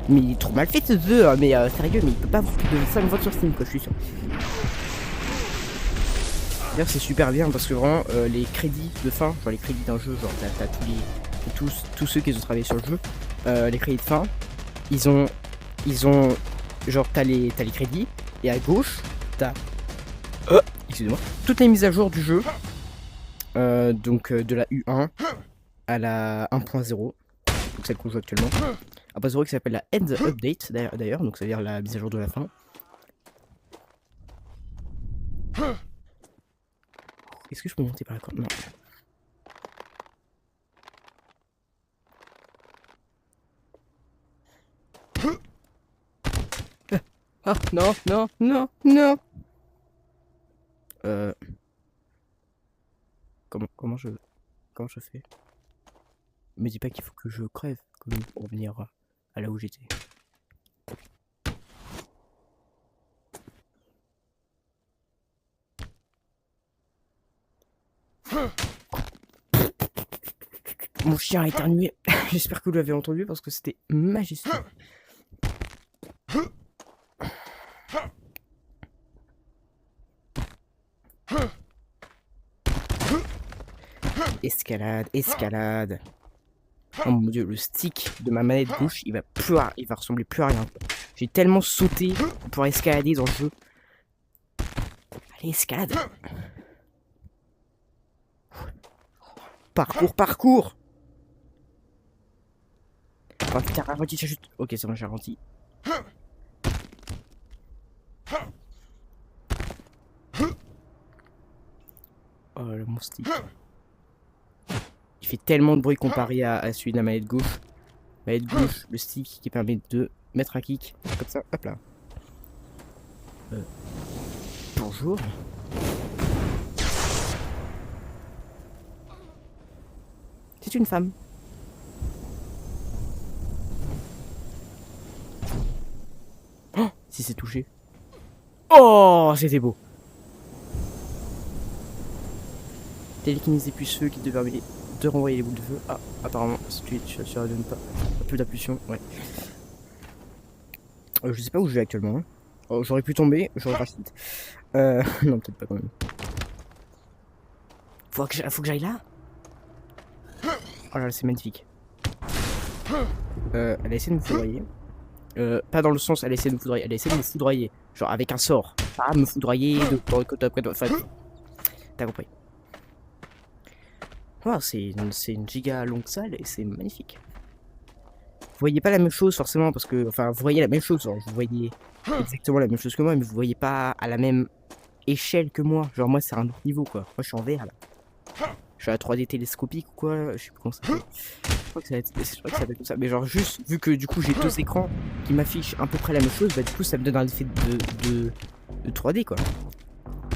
Mais il est trop mal fait ce jeu, hein, mais sérieux, mais il peut pas avoir plus de 5 votes sur Steam, quoi, je suis sûr. D'ailleurs, c'est super bien parce que vraiment, les crédits de fin, genre les crédits d'un jeu, genre t'as tous ceux qui ont travaillé sur le jeu, les crédits de fin, ils ont, genre t'as les crédits, et à gauche, t'as, excusez-moi, toutes les mises à jour du jeu, donc de la U1 à la 1.0, donc celle qu'on joue actuellement, 1.0 qui s'appelle la End Update d'ailleurs, donc ça veut dire la mise à jour de la fin. Est-ce que je peux monter par la corde? Non. Ah, non, non, non, non. Comment je fais? Me dis pas qu'il faut que je crève comme pour revenir à là où j'étais. Mon chien a éternué. J'espère que vous l'avez entendu parce que c'était majestueux. Escalade, escalade. Oh mon dieu, le stick de ma manette gauche, il va ressembler plus à rien. J'ai tellement sauté pour escalader dans le jeu. Allez, escalade. Parcours, parcours. Oh putain, ralentis, ça chute. Ok, c'est bon, j'ai ralenti. Oh, le mon stick. Il fait tellement de bruit comparé à celui de la manette gauche. Manette gauche, le stick qui permet de mettre un kick. Comme ça, hop là. Bonjour. C'est une femme. Oh, si c'est touché. Oh, c'était beau. Télékinésie des puces feu qui te permet de renvoyer les boules de feu. Ah, apparemment, tu ne donne pas plus d'impulsion. Ouais. Je sais pas où je vais actuellement. Hein. Oh, j'aurais pu tomber, j'aurais pas vite. Non, peut-être pas quand même. Faut que j'aille là. Oh là là, c'est magnifique. Elle a essayé de me foudroyer. Pas dans le sens, elle a essayé de me foudroyer. Elle a essayé de me foudroyer. Genre avec un sort. Pas me foudroyer dans le côté après. Enfin, t'as compris. Oh, c'est une giga longue salle et c'est magnifique. Vous voyez pas la même chose forcément parce que. Enfin, vous voyez la même chose. Genre, vous voyez exactement la même chose que moi, mais vous voyez pas à la même échelle que moi. Genre, moi, c'est un autre niveau quoi. Moi, je suis en VR là. Je suis à la 3D télescopique ou quoi. Je sais plus comment ça s'appelle. Je crois que ça va être comme ça. Mais genre, juste vu que du coup, j'ai deux écrans qui m'affichent à peu près la même chose, bah, du coup, ça me donne un effet de 3D quoi.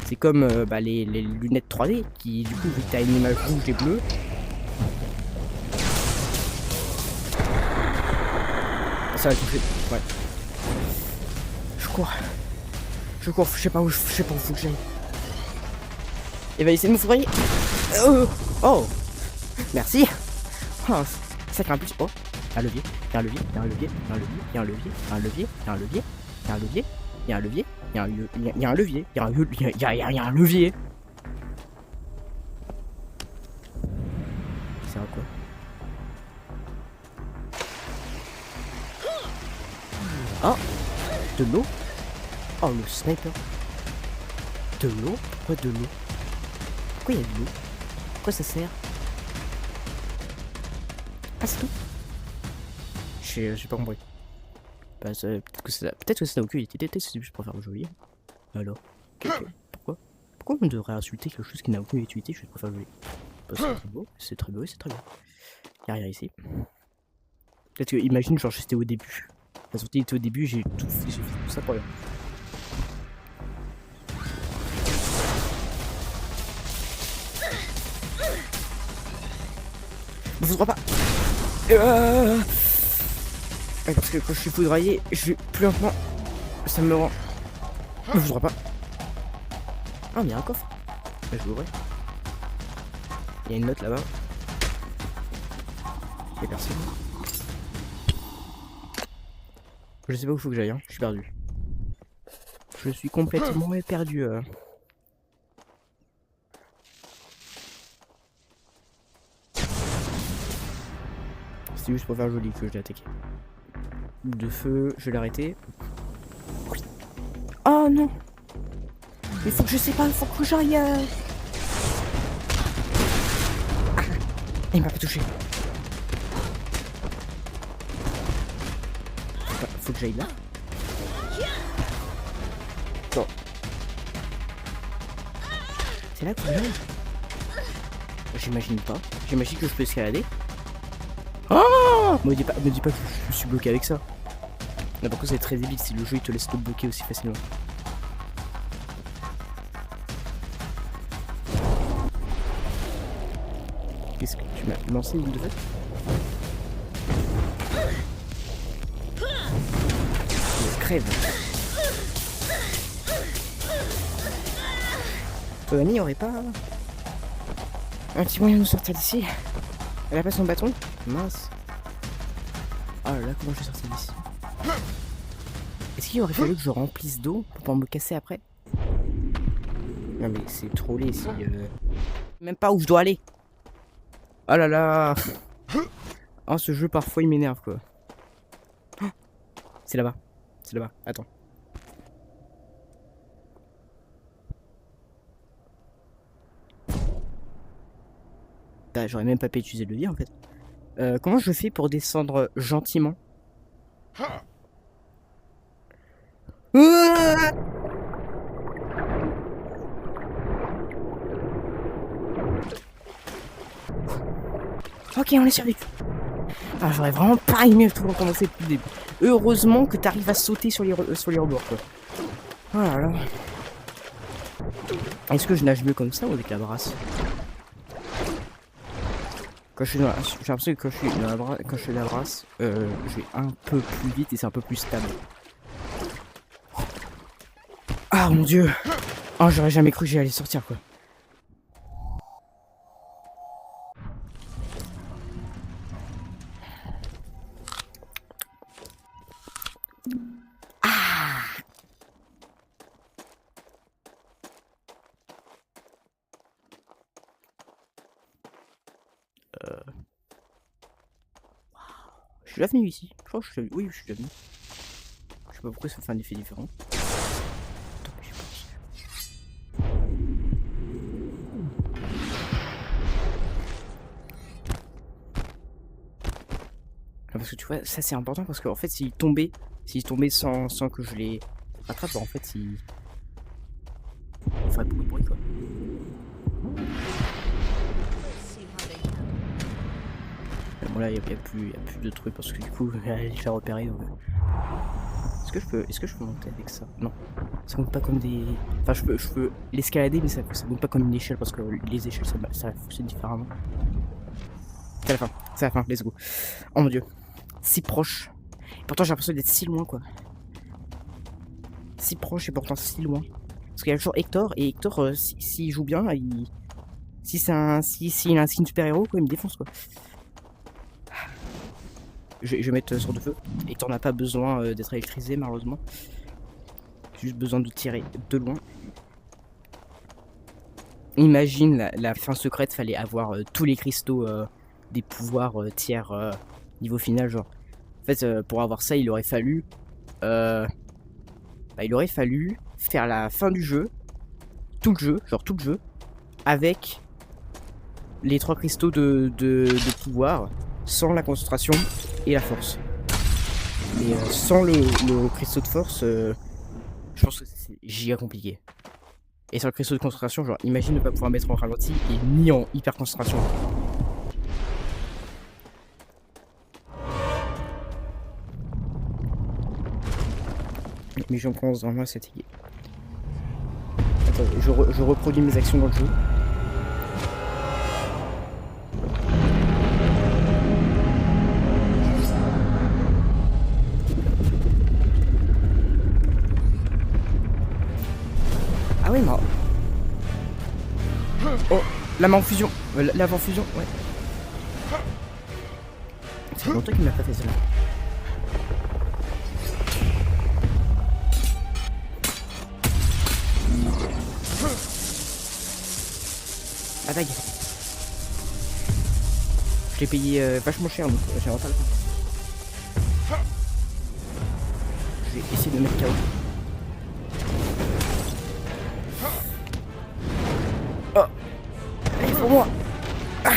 C'est comme les lunettes 3D qui, du coup, vu que t'as une image rouge et bleue. Ça va toucher. Ouais. Je cours, je sais pas où faut que j'aille. Il va essayer de me foudroyer. Oh, merci. Oh, ça fait un plus. Oh, un levier, un levier, un levier, un levier, un levier, un levier, un levier, un levier, il y a un levier, il y a un levier, il y a un levier, il y a un levier. C'est un quoi? Oh, De l'eau? Oh, le sniper. De l'eau? Pourquoi de l'eau? Pourquoi il y a de l'eau? Pourquoi ça sert? Ah, c'est tout? J'ai pas compris. Bah, peut-être que ça n'a aucune utilité, peut-être que c'est juste pour faire le joli. Alors, pourquoi? Pourquoi on devrait insulter quelque chose qui n'a aucune utilité juste pour faire le joli? Bah, c'est très beau, c'est très beau et c'est très bien. Y'a rien ici. Peut-être que, imagine, genre, j'étais au début. La sortie était au début, j'ai fait tout ça pour rien. Me foudroie pas! Ouais, parce que quand je suis foudroyé, je vais plus lentement. Ça me rend. Me foudroie pas! Ah, mais il y a un coffre! Bah, je vais ouvrir. Il y a une note là-bas. Il y a personne. Je sais pas où il faut que j'aille, hein. Je suis perdu. Je suis complètement perdu. C'est juste pour faire joli que je l'ai attaqué. De feu, je l'ai arrêté. Oh non! Il faut que je sais pas, il faut que j'aille. Il m'a pas touché. Faut que j'aille là. Bon. C'est là que j'aille. J'imagine pas. J'imagine que je peux escalader. Oh! Me dis pas que je suis bloqué avec ça. Mais par contre c'est très débile si le jeu il te laisse te bloquer aussi facilement. Qu'est-ce que tu m'as lancé une boule de feu? Crève. Annie aurait pas un petit moyen de nous sortir d'ici? Elle a pas son bâton? Mince. Oh là là, comment je suis sorti d'ici? Est-ce qu'il aurait fallu que je remplisse d'eau pour pas me casser après? Non mais c'est trop laid si... Même pas où je dois aller. Oh là là. Oh ce jeu parfois il m'énerve quoi. C'est là-bas. C'est là-bas. Attends. Bah, j'aurais même pas pu utiliser le levier en fait. Comment je fais pour descendre gentiment? Ok, on est survécu. Ah, j'aurais vraiment pas aimé tout recommencer depuis le début. Heureusement que t'arrives à sauter sur les rebords quoi. Oh là là. Est-ce que je nage mieux comme ça ou avec la brasse? Quand je suis dans la... J'ai l'impression que quand je suis dans la brasse, je vais un peu plus vite et c'est un peu plus stable. Ah mon dieu! Oh, j'aurais jamais cru que j'allais sortir quoi. Ah! Je suis déjà venu ici. Je crois que je suis... Oui, je suis déjà venu. Je sais pas pourquoi ça fait un effet différent. Attends, mais je pense... Parce que tu vois, ça c'est important parce qu'en fait s'il tombait sans que je les rattrape, bah, en fait il ferait beaucoup de bruit quoi. Bon là il y a plus de trucs parce que du coup je vais les faire repérer donc... Est-ce que je peux monter avec ça? Non. Ça compte pas comme des... Enfin je peux l'escalader mais ça compte pas comme une échelle parce que les échelles ça fonctionne différemment. C'est la fin, c'est la fin, let's go. Oh mon dieu. Si proche. Pourtant j'ai l'impression d'être si loin quoi. Si proche et pourtant si loin. Parce qu'il y a toujours Hector et Hector s'il joue bien, s'il a un skin super héros quoi, il me défonce quoi. Je vais mettre sur de feu. Hector n'a pas besoin d'être électrisé malheureusement. J'ai juste besoin de tirer de loin. Imagine la fin secrète, fallait avoir tous les cristaux des pouvoirs tiers niveau final genre. En fait pour avoir ça il aurait fallu bah, il aurait fallu faire la fin du jeu, tout le jeu, genre tout le jeu, avec les 3 cristaux de pouvoir, sans la concentration et la force. Et sans le cristaux de force, je pense que c'est giga compliqué. Et sur le cristaux de concentration, genre imagine ne pas pouvoir mettre en ralenti et ni en hyper concentration. Mais je commence vraiment à fatiguer. Attends, je reproduis mes actions dans le jeu. Ah oui, non. Oh, la main en fusion. Lave en fusion, ouais. C'est longtemps qu'il m'a pas fait ça. La dague. Je l'ai payé vachement cher, donc j'ai pas le temps. Je vais essayer de mettre KO. Oh, allez, pour moi. Ah.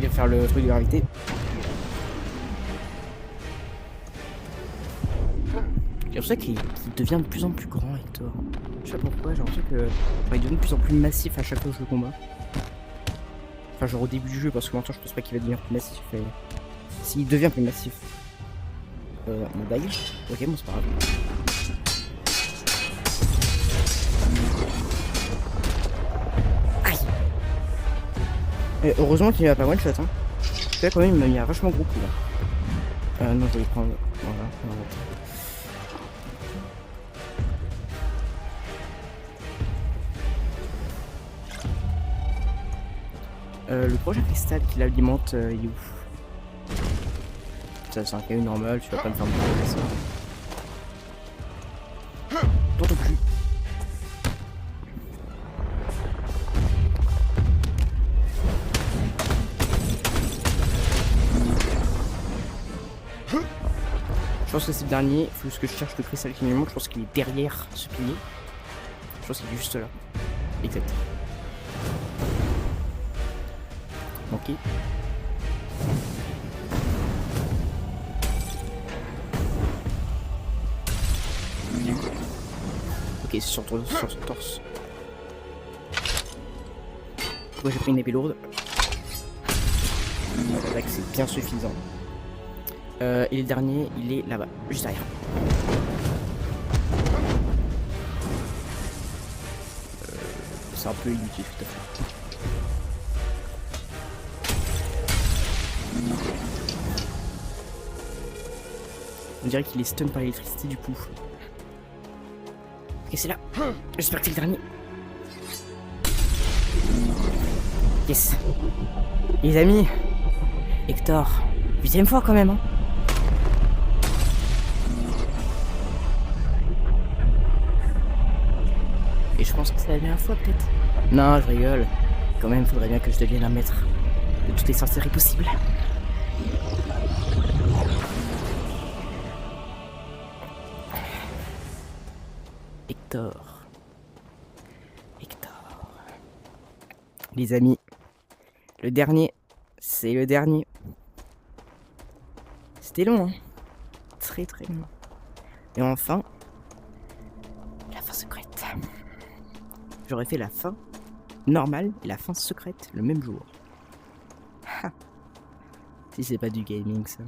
Il va faire le truc de gravité. J'ai l'impression qu'il devient de plus en plus grand, Hector. Je sais pas pourquoi, j'ai l'impression que il devient de plus en plus massif à chaque fois que je le combat. Enfin, genre au début du jeu, parce que maintenant je pense pas qu'il va devenir plus massif. S'il devient plus massif. Mon dague. Ok, bon, c'est pas grave. Et heureusement qu'il m'a pas one shot, hein. Là quand même il m'a mis un vachement gros coup là. Non, je vais prendre. Voilà, le projet cristal qui l'alimente, il est ouf. Ça c'est un caillou normal, tu vas pas me faire me ça. Dans ton cul. Je pense que c'est le dernier, il faut juste que je cherche le cristal qui me montre, je pense qu'il est derrière ce pilier. Je pense qu'il est juste là. Exact. Ok. Ok, c'est sur son torse. Pourquoi j'ai pris une épée lourde? Là, c'est bien suffisant. Et le dernier, il est là-bas, juste derrière. C'est un peu inutile, tout à fait. On dirait qu'il est stun par l'électricité du coup. Ok, c'est là. J'espère que c'est le dernier. Yes. Les amis. Hector. 8ème fois quand même, hein. Et je pense que c'est la dernière fois peut-être. Non, je rigole. Quand même, faudrait bien que je devienne un maître de toutes les sorcelleries possibles. Hector. Les amis, le dernier, c'est le dernier. C'était long, hein. Très très long. Et enfin, la fin secrète. J'aurais fait la fin normale et la fin secrète le même jour. Ha. Si c'est pas du gaming ça.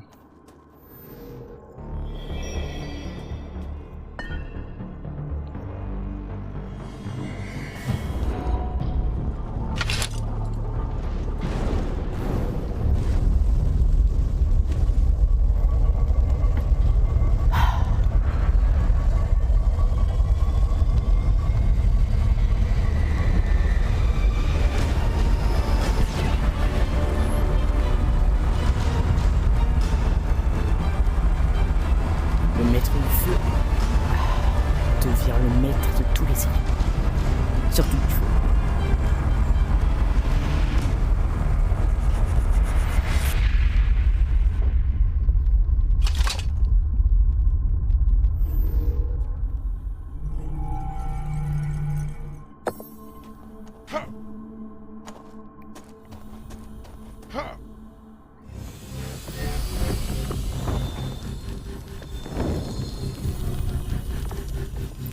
de tout laisser. Surtout du feu.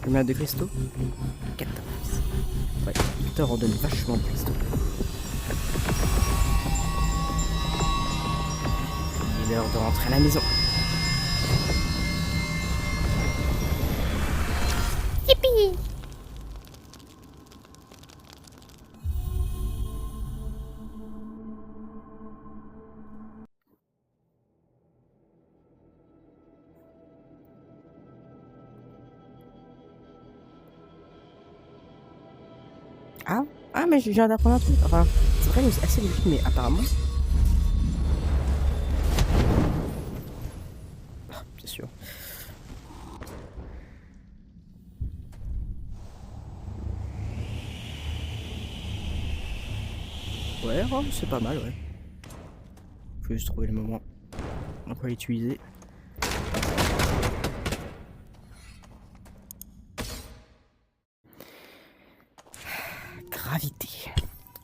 Combien de cristaux? 14. Ouais, Victor en donne vachement de cristaux. Il est l'heure de rentrer à la maison. Yippee! Ah, mais je viens d'apprendre un truc. Enfin, c'est vrai, c'est assez logique, mais apparemment. Ah, bien sûr. Ouais, oh, c'est pas mal, ouais. Faut juste trouver le moment. On peut l'utiliser. Gravité.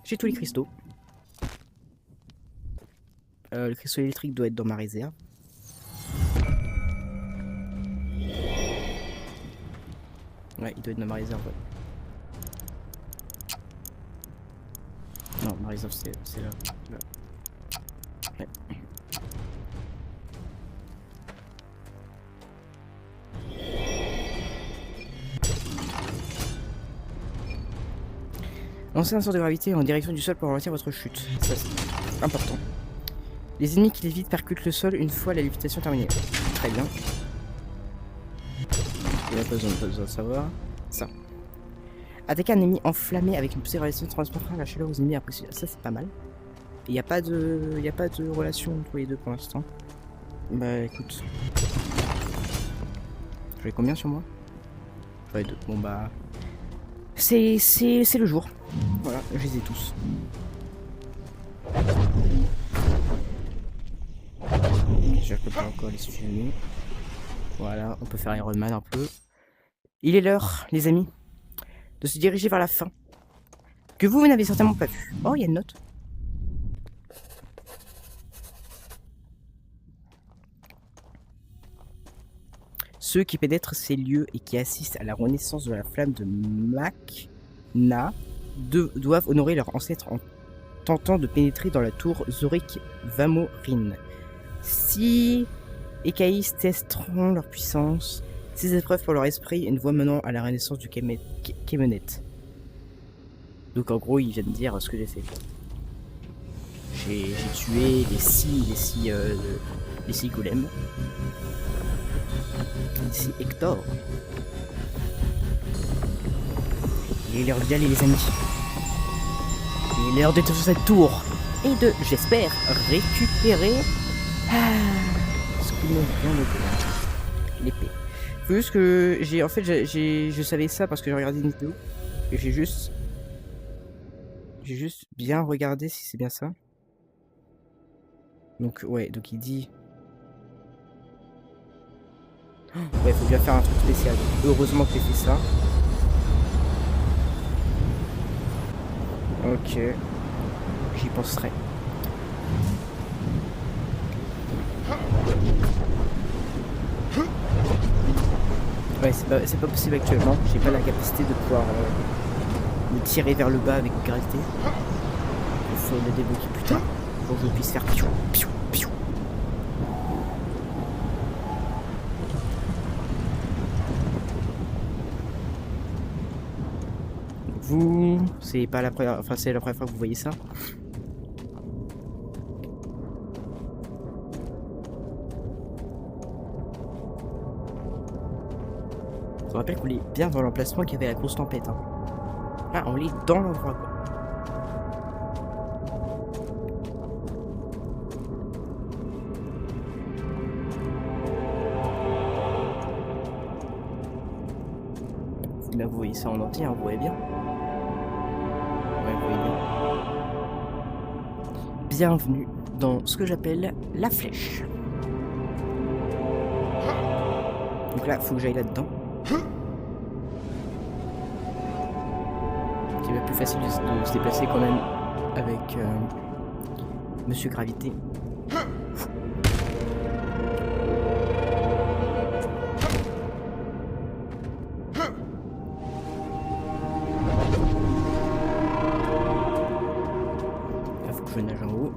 J'ai tous les cristaux. Le cristaux électrique doit être dans ma réserve. Ouais, il doit être dans ma réserve, ouais. Non, ma réserve, c'est là. Ouais. Lancez un sort de gravité en direction du sol pour ralentir votre chute. Ça, c'est important. Les ennemis qui lévitent percutent le sol une fois la lévitation terminée. Très bien. Il n'y a pas besoin de savoir. Ça. Attaquer un ennemi enflammé avec une poussée relation transportera la chaleur aux ennemis après. Ça, c'est pas mal. Il n'y a pas de relation entre les deux pour l'instant. Bah écoute. J'en ai combien sur moi? J'en ai 2. Bon bah. C'est le jour. Voilà, je les ai tous. Je peux pas encore les suivre. Voilà, on peut faire Iron Man un peu. Il est l'heure, les amis, de se diriger vers la fin. Que vous n'avez certainement pas vu. Oh, il y a une note. Ceux qui pénètrent ces lieux et qui assistent à la renaissance de la flamme de Macna doivent honorer leur ancêtre en tentant de pénétrer dans la tour Zorik Vamorin. Si Écaïs testeront leur puissance, ces épreuves pour leur esprit, une voie menant à la renaissance du Kemenet. Donc en gros, il vient de dire ce que j'ai fait. J'ai tué les six golems. Ici Hector. Il est l'heure d'y aller, les amis. Il est l'heure d'être sur cette tour et de, j'espère, récupérer ce que nous vient de l'épée. Faut juste que je savais ça parce que j'ai regardé une vidéo et j'ai juste bien regardé si c'est bien ça. Donc ouais, donc il dit ouais, faut bien faire un truc spécial. Donc, heureusement que j'ai fait ça. Ok, j'y penserai. Ouais, c'est pas possible actuellement. J'ai pas la capacité de pouvoir me tirer vers le bas avec gravité. Il faut le débloquer plus tard pour que je puisse faire piou, piou, piou. Vous, c'est pas la première, enfin c'est la première fois que vous voyez ça. Je me rappelle qu'on est bien dans l'emplacement qui avait la grosse tempête. Hein. Ah, on est dans l'endroit quoi. bien que vous voyez ça en entier, hein, vous voyez bien. Ouais, vous voyez bien. Bienvenue dans ce que j'appelle la flèche. Donc là, faut que j'aille là-dedans. C'est plus facile de se déplacer quand même avec Monsieur Gravité. Là, faut que je nage en haut.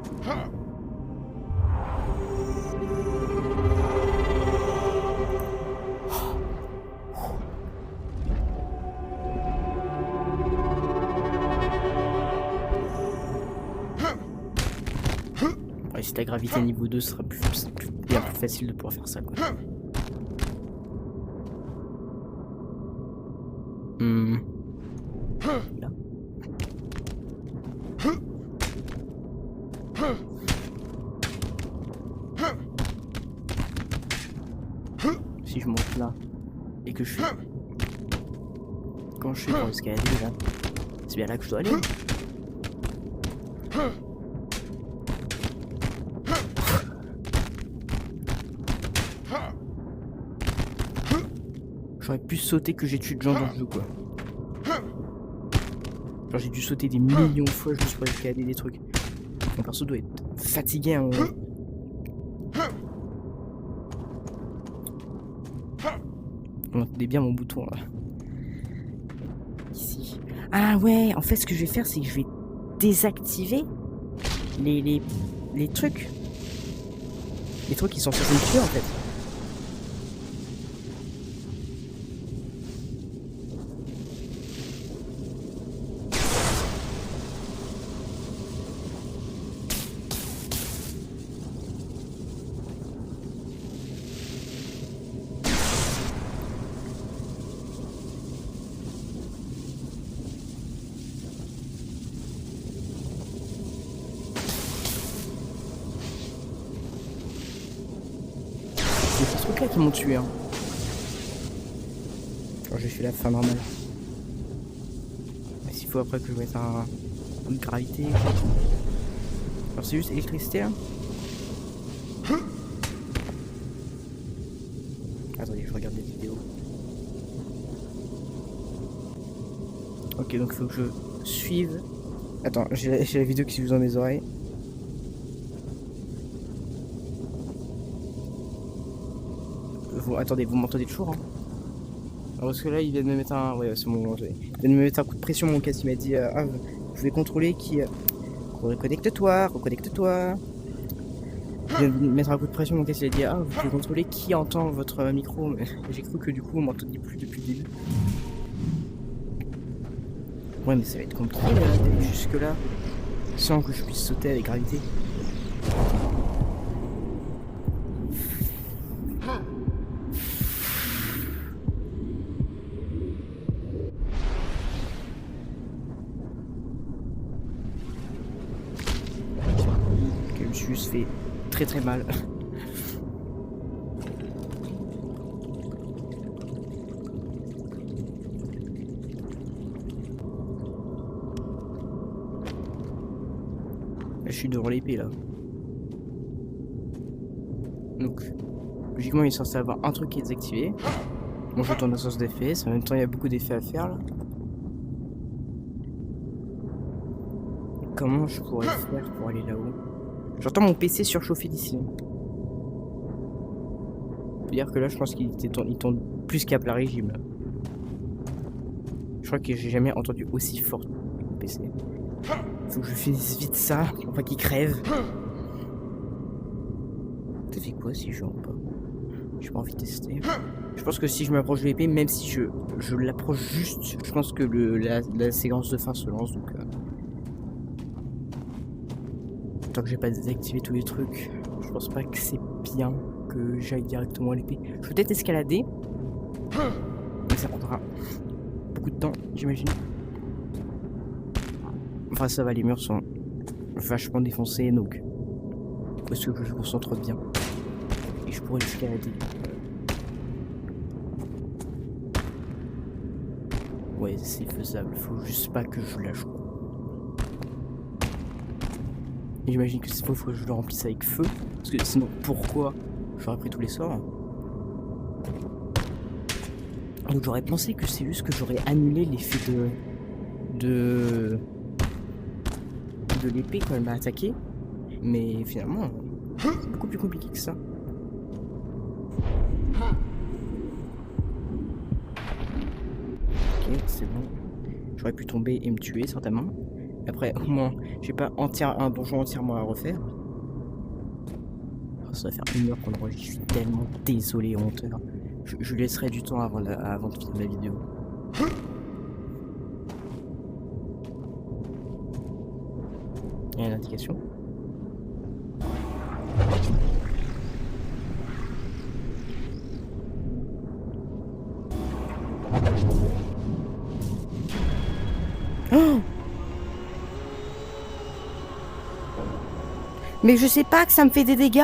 Ouais, si ta gravité niveau 2, ce sera bien plus facile de pouvoir faire ça, quoi. Là. Si je monte là et que je fais... Quand je suis pour escalader là, c'est bien là que je dois aller. J'aurais pu sauter que j'ai tué de gens dans le jeu, quoi. Genre j'ai dû sauter des millions de fois juste pour escalader des trucs. Mon perso doit être fatigué à un moment. Vous entendez bien mon bouton là. Ici. Ah ouais, en fait ce que je vais faire c'est que je vais désactiver les trucs. Les trucs qui sont censés me tuer en fait. C'est ces trucs là qui m'ont tué, hein. Alors j'ai fait la fin normale. Mais s'il faut après que je mette un coup de gravité. Alors c'est juste électricité là. Attendez, je regarde les vidéos. Ok, donc il faut que je suive. Attends, j'ai la vidéo qui suit dans mes oreilles. Attendez, vous m'entendez toujours, hein? Alors, parce que là, il vient de me mettre un... Ouais, c'est bon, il vient de me mettre un coup de pression, mon casque. Il m'a dit, ah, vous pouvez contrôler qui... Reconnecte-toi, reconnecte-toi. Il vient de me mettre un coup de pression, mon casque. Il a dit, ah, vous pouvez contrôler qui entend votre micro. Mais j'ai cru que du coup, on m'entendait plus depuis le début. Ouais, mais ça va être compliqué d'aller jusque-là sans que je puisse sauter avec gravité. Je me suis juste fait très mal. Là, je suis devant l'épée là. Donc, logiquement, il est censé avoir un truc qui est désactivé. Bon, je retourne dans le sens d'effet. En même temps, il y a beaucoup d'effets à faire là. Comment je pourrais faire pour aller là-haut? J'entends mon PC surchauffer d'ici. C'est-à-dire que là, je pense qu'il tourne plus qu'à plat régime. Là. Je crois que j'ai jamais entendu aussi fort mon PC. Faut que je finisse vite ça, pour pas qu'il crève. Ça fait quoi si je rentre pas? J'ai pas envie de tester. Je pense que si je m'approche de l'épée, même si je l'approche juste, je pense que la séquence de fin se lance. Donc, tant que j'ai pas désactivé tous les trucs, je pense pas que c'est bien que j'aille directement à l'épée. Je peux peut-être escalader. Mais ça prendra beaucoup de temps, j'imagine. Enfin, ça va, les murs sont vachement défoncés, donc il faut que je me concentre bien. Et je pourrais escalader. Ouais, c'est faisable. Faut juste pas que je lâche quoi. J'imagine que c'est faut que je le remplisse avec feu. Parce que sinon, pourquoi j'aurais pris tous les sorts? Donc j'aurais pensé que c'est juste que j'aurais annulé l'effet de l'épée quand elle m'a attaqué. Mais finalement, c'est beaucoup plus compliqué que ça. Ok, c'est bon. J'aurais pu tomber et me tuer certainement. Après, au moins, j'ai pas un donjon entièrement à refaire. Oh, ça va faire 1 heure qu'on enregistre. Je suis tellement désolé, honteur. Je laisserai du temps avant de finir la vidéo. Il y a une indication. Oh! Mais je sais pas que ça me fait des dégâts.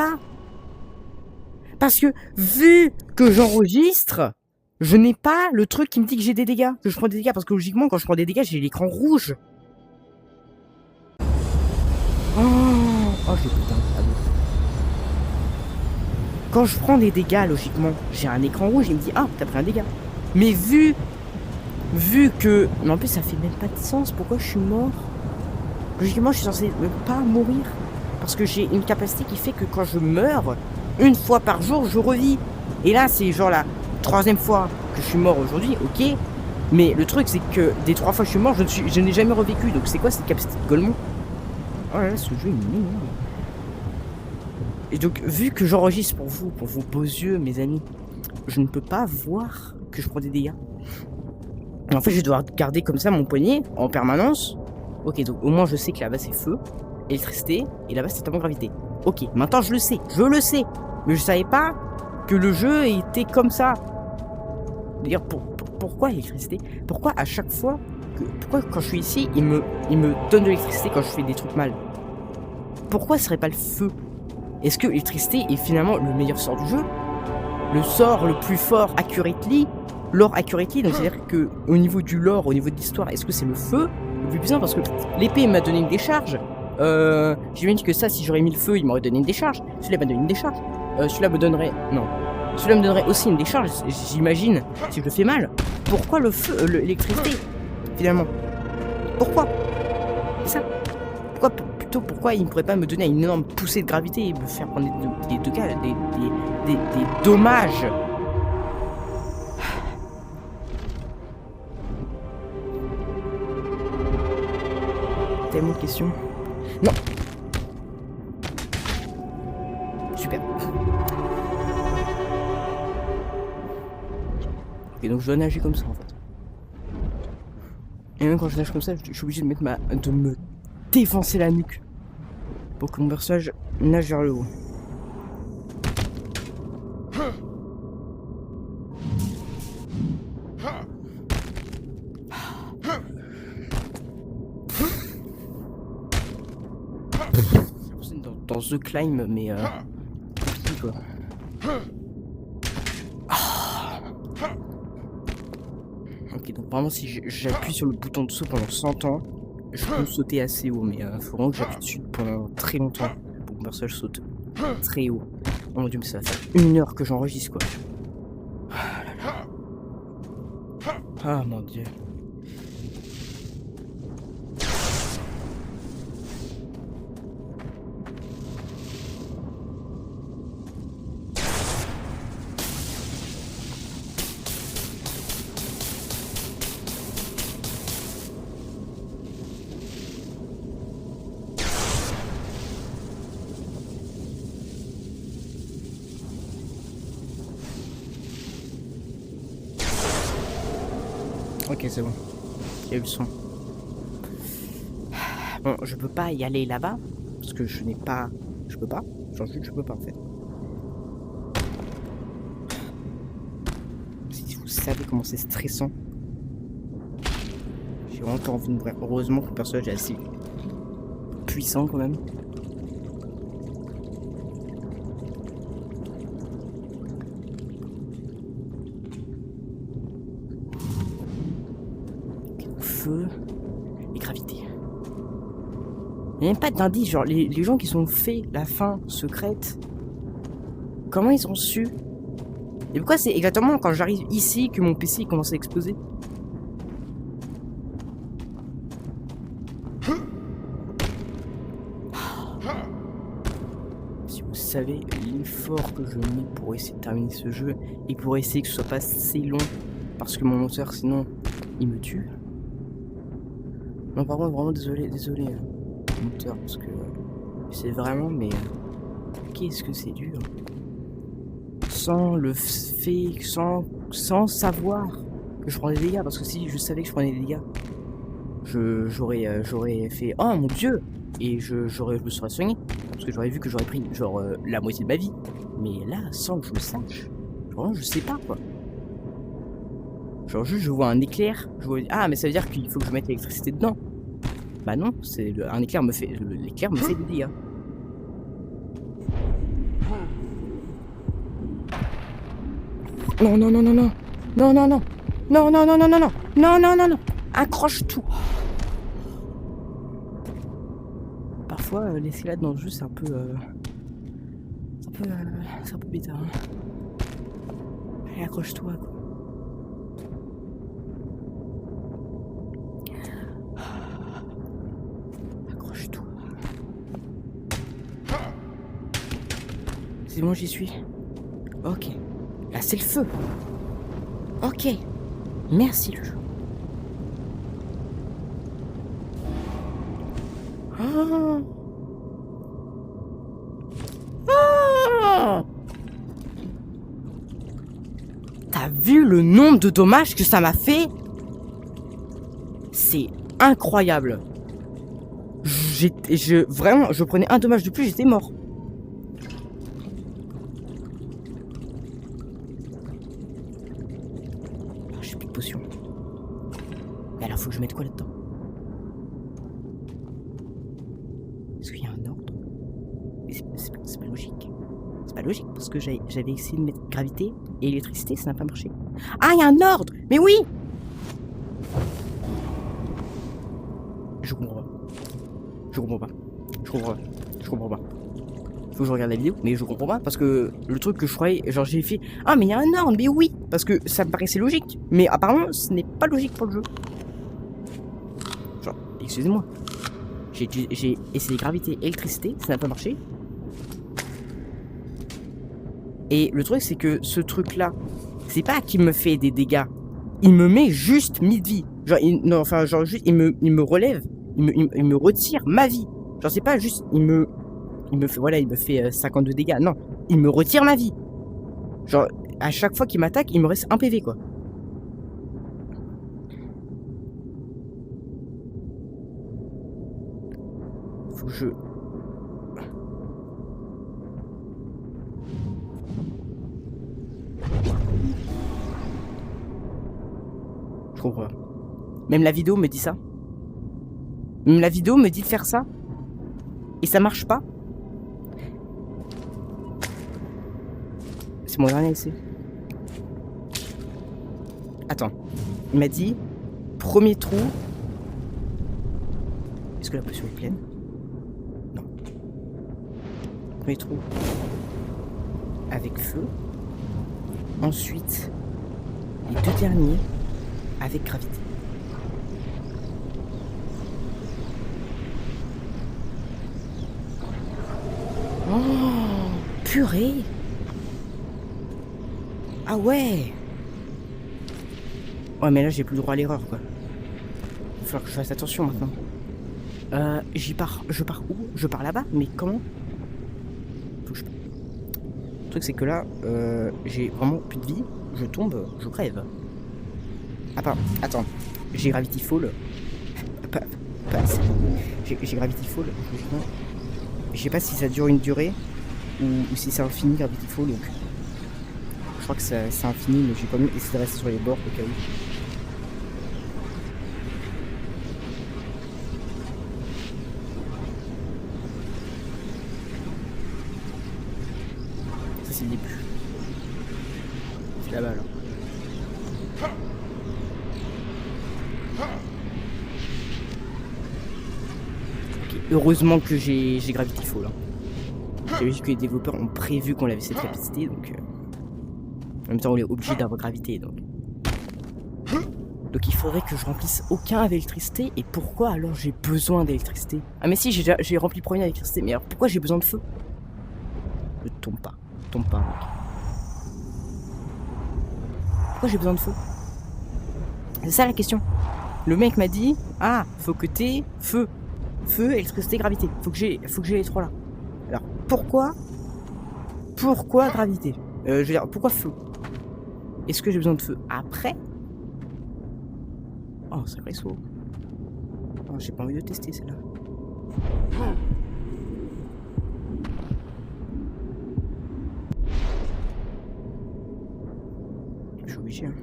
Parce que, vu que j'enregistre, je n'ai pas le truc qui me dit que j'ai des dégâts. Que je prends des dégâts. Parce que logiquement, quand je prends des dégâts, j'ai l'écran rouge. Oh, je putain. Ah bon. Quand je prends des dégâts, logiquement, j'ai un écran rouge. Il me dit, ah, t'as pris un dégât. Mais vu que... Mais en plus, ça fait même pas de sens. Pourquoi je suis mort? Logiquement, je suis censé ne pas mourir. Parce que j'ai une capacité qui fait que quand je meurs, 1 fois par jour, je revis. Et là, c'est genre la 3e fois que je suis mort aujourd'hui, ok. Mais le truc, c'est que des 3 fois que je suis mort, je n'ai jamais revécu. Donc c'est quoi cette capacité de Golemon? Oh là là, ce jeu, il m'énerve. Et donc, vu que j'enregistre pour vos beaux yeux, mes amis, je ne peux pas voir que je prends des dégâts. Et en fait, je vais devoir garder comme ça mon poignet en permanence. Ok, donc au moins je sais que là-bas c'est feu, électricité, et là-bas c'est thermogravité. Ok, maintenant je le sais, mais je savais pas que le jeu était comme ça. D'ailleurs, pourquoi l'électricité? Pourquoi à chaque fois pourquoi quand je suis ici, il me donne de l'électricité quand je fais des trucs mal? Pourquoi ce serait pas le feu? Est-ce que l'électricité est finalement le meilleur sort du jeu? Le sort le plus fort accurately? Lore accurately, donc c'est-à-dire que au niveau du lore, au niveau de l'histoire, est-ce que c'est le feu le plus puissant? Parce que l'épée m'a donné une décharge. J'imagine que ça, si j'aurais mis le feu, il m'aurait donné une décharge. Celui-là m'a donné une décharge. Celui-là me donnerait... Non. Celui-là me donnerait aussi une décharge, j'imagine, si je le fais mal. Pourquoi le feu, l'électricité, finalement? Pourquoi? C'est ça. Pourquoi il ne pourrait pas me donner une énorme poussée de gravité et me faire prendre des dégâts, des dommages? Tellement de questions. Non. Super. Ok, donc je dois nager comme ça en fait. Et même quand je nage comme ça, je suis obligé de me défoncer la nuque pour que mon personnage nage vers le haut. Dans The Climb, mais quoi. Ok, donc vraiment si j'appuie sur le bouton de saut pendant 100 ans, je peux sauter assez haut, mais faut vraiment que j'appuie dessus pendant très longtemps pour que mon personnage saute très haut. Oh mon dieu, mais ça va faire 1 heure que j'enregistre quoi. Ah là là. Ah mon dieu. Ok, c'est bon. Il y a eu le son. Bon, je peux pas y aller là-bas. Parce que je n'ai pas... Je peux pas. J'en suis, je peux pas en fait. Si vous savez comment c'est stressant. J'ai vraiment pas envie de mourir. Heureusement que le personnage est assez puissant quand même. feu et gravité. Il n'y a même pas d'indice, genre les gens qui sont fait la fin secrète, comment ils ont su? Et pourquoi c'est exactement quand j'arrive ici que mon PC commence à exploser? Si vous savez l'effort que je mets pour essayer de terminer ce jeu et pour essayer que ce soit pas assez long parce que mon moteur sinon il me tue. Non par contre vraiment désolé moteur parce que c'est vraiment mais qu'est-ce que c'est dur. Sans le fait, sans savoir que je prends des dégâts, parce que si je savais que je prenais des dégâts, j'aurais fait oh mon dieu, et je me serais soigné, parce que j'aurais vu que j'aurais pris genre la moitié de ma vie. Mais là, sans que je le sache, vraiment je sais pas quoi. Genre juste je vois un éclair, je vois ah mais ça veut dire qu'il faut que je mette l'électricité dedans. Bah non, c'est un éclair me fait l'éclair me fait des dégâts. Non, non, non, non, non. Non, non, non. Non, non, non, non, non, non. Non, non, non, non. Accroche tout. Parfois, l'escalade dans le jeu, c'est un peu... c'est un peu bêta. Hein. Allez, accroche-toi, quoi. Accroche-toi. C'est bon, j'y suis. Ok. Là, c'est le feu. Ok. Merci, le jeu. Ah. Ah. T'as vu le nombre de dommages que ça m'a fait? C'est incroyable. Vraiment, je prenais un dommage de plus, j'étais mort. J'ai plus de potions. Mais alors, faut que je mette quoi là-dedans? Est-ce qu'il y a un ordre? C'est pas logique. C'est pas logique parce que j'avais essayé de mettre gravité et électricité, ça n'a pas marché. Ah, il y a un ordre! Mais oui! Je comprends pas. Je comprends pas. Je comprends pas. Je comprends pas. Faut que je regarde la vidéo, mais je comprends pas parce que le truc que je croyais, genre j'ai fait ah mais il y a un ordre, mais oui, parce que ça me paraissait logique, mais apparemment ce n'est pas logique pour le jeu. Genre, excusez-moi, j'ai essayé gravité, électricité, ça n'a pas marché. Et le truc c'est que ce truc là, c'est pas qu'il me fait des dégâts, il me met juste 1000 vies. Genre, non, enfin genre juste il me relève, il me retire ma vie. Genre c'est pas juste il me fait, voilà, il me fait 52 dégâts. Non, il me retire ma vie. Genre, à chaque fois qu'il m'attaque, il me reste un PV, quoi. Faut que je... Je comprends pas. Même la vidéo me dit ça. Même la vidéo me dit de faire ça. Et ça marche pas. C'est mon dernier essai. Attends. Il m'a dit premier trou. Est-ce que la potion est pleine? Non. Premier trou avec feu. Ensuite, les deux derniers avec gravité. Oh, purée. Ah ouais. Ouais mais là j'ai plus le droit à l'erreur quoi. Il va falloir que je fasse attention maintenant. Je pars où? Je pars là-bas? Mais comment? Faut que je... Le truc c'est que là, j'ai vraiment plus de vie. Je tombe, je crève. Ah pardon, attends. J'ai Gravity Fall. J'ai Gravity Fall. Je sais pas si ça dure une durée ou si c'est infini Gravity Fall donc. Je crois que c'est infini mais j'ai quand même essayé de rester sur les bords au cas où. Ça c'est le début. C'est là-bas là. Heureusement que j'ai Gravity Fall. Hein. J'avais vu que les développeurs ont prévu qu'on avait cette rapidité, donc... En même temps, on est obligé d'avoir gravité, donc... Donc il faudrait que je remplisse aucun avec l'électricité. Et pourquoi alors j'ai besoin d'électricité? Ah mais si, j'ai rempli le premier avec l'électricité. Mais alors pourquoi j'ai besoin de feu? Ne tombe pas. Tombe pas, mec. Pourquoi j'ai besoin de feu? C'est ça la question. Le mec m'a dit, ah, faut que t'aies feu. Feu, électricité, gravité. Faut que j'ai les trois là. Alors, pourquoi gravité? Je veux dire, pourquoi feu? Est-ce que j'ai besoin de feu après? Oh, sacré saut. Oh, j'ai pas envie de tester celle-là. Je suis obligé, hein.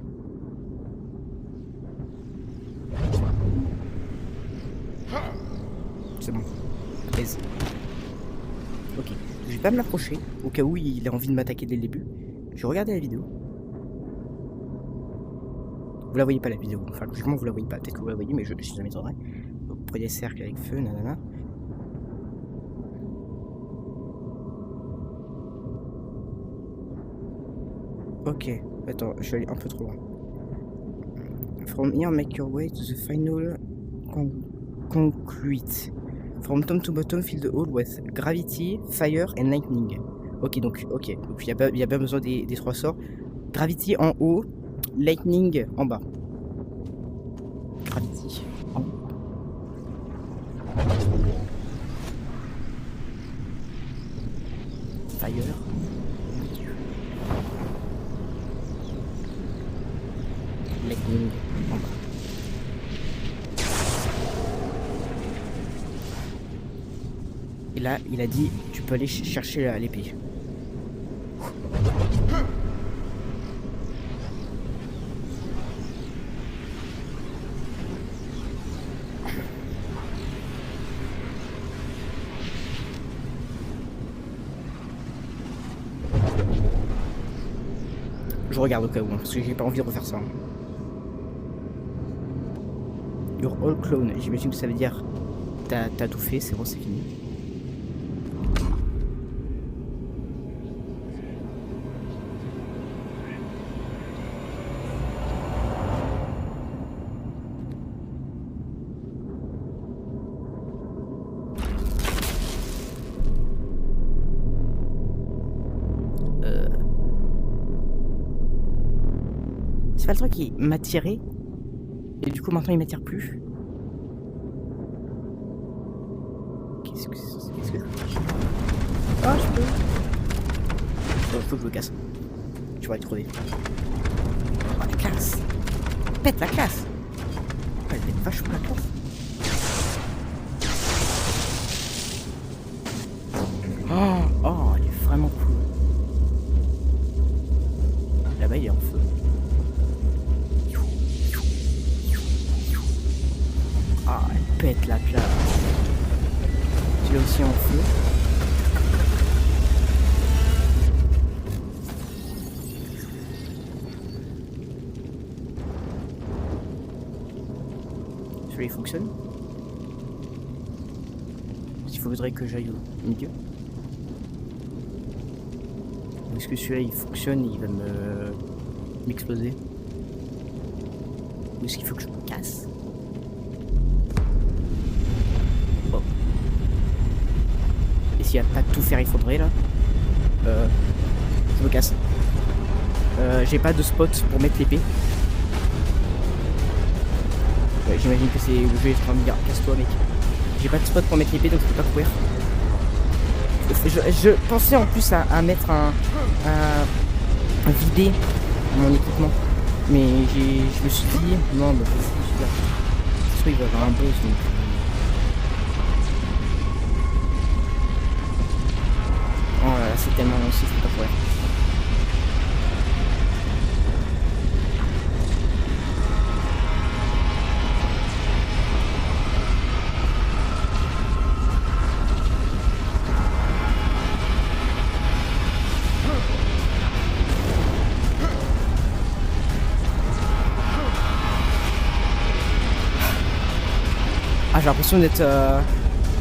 C'est bon. 13. Ok. Je vais pas me l'approcher, au cas où il a envie de m'attaquer dès le début. Je vais regarder la vidéo. Vous la voyez pas la vidéo, enfin logiquement vous la voyez pas, peut-être que vous la voyez mais je suis jamais trop vrai. Donc prenez des cercles avec feu, nanana. Ok, attends, je vais aller un peu trop loin. From here, make your way to the final concrete. From top to bottom, fill the hole with gravity, fire and lightning. Ok, donc il y a bien besoin des trois sorts. Gravity en haut, lightning en bas. Gravity en haut. Fire. Lightning en bas. Et là, il a dit, tu peux aller chercher l'épée. Je regarde au cas où, hein, parce que j'ai pas envie de refaire ça. Hein. You're all clone, j'imagine que ça veut dire t'as tout fait, c'est bon, c'est fini. C'est pas le truc qui m'attirait et du coup maintenant il m'attire plus. Qu'est-ce que ah, je peux. Oh, faut que je le casse. Tu vas aller trouver. Oh, la classe. Pète la classe. Elle pète vachement la classe. Oh, elle est vraiment cool. Là-bas il est en feu. Ah, elle pète la classe. Tu l'as aussi en feu. Celui-là il fonctionne. Il faudrait que j'aille au milieu. Est-ce que celui-là il fonctionne et il va m'exploser? Ou est-ce qu'il faut que je me casse? Bon. Et s'il n'y a pas de tout fer, il faudrait là. Je me casse. J'ai pas de spot pour mettre l'épée. Ouais, j'imagine que c'est où je vais en train de dire casse-toi mec. J'ai pas de spot pour mettre l'épée donc je peux pas courir. Je pensais en plus à mettre à vider mon équipement. Mais je me suis dit non bah c'est super. Ce truc il va avoir un boss donc. Oh là là c'est tellement lancé, je peux pas courir. Ah, j'ai l'impression d'être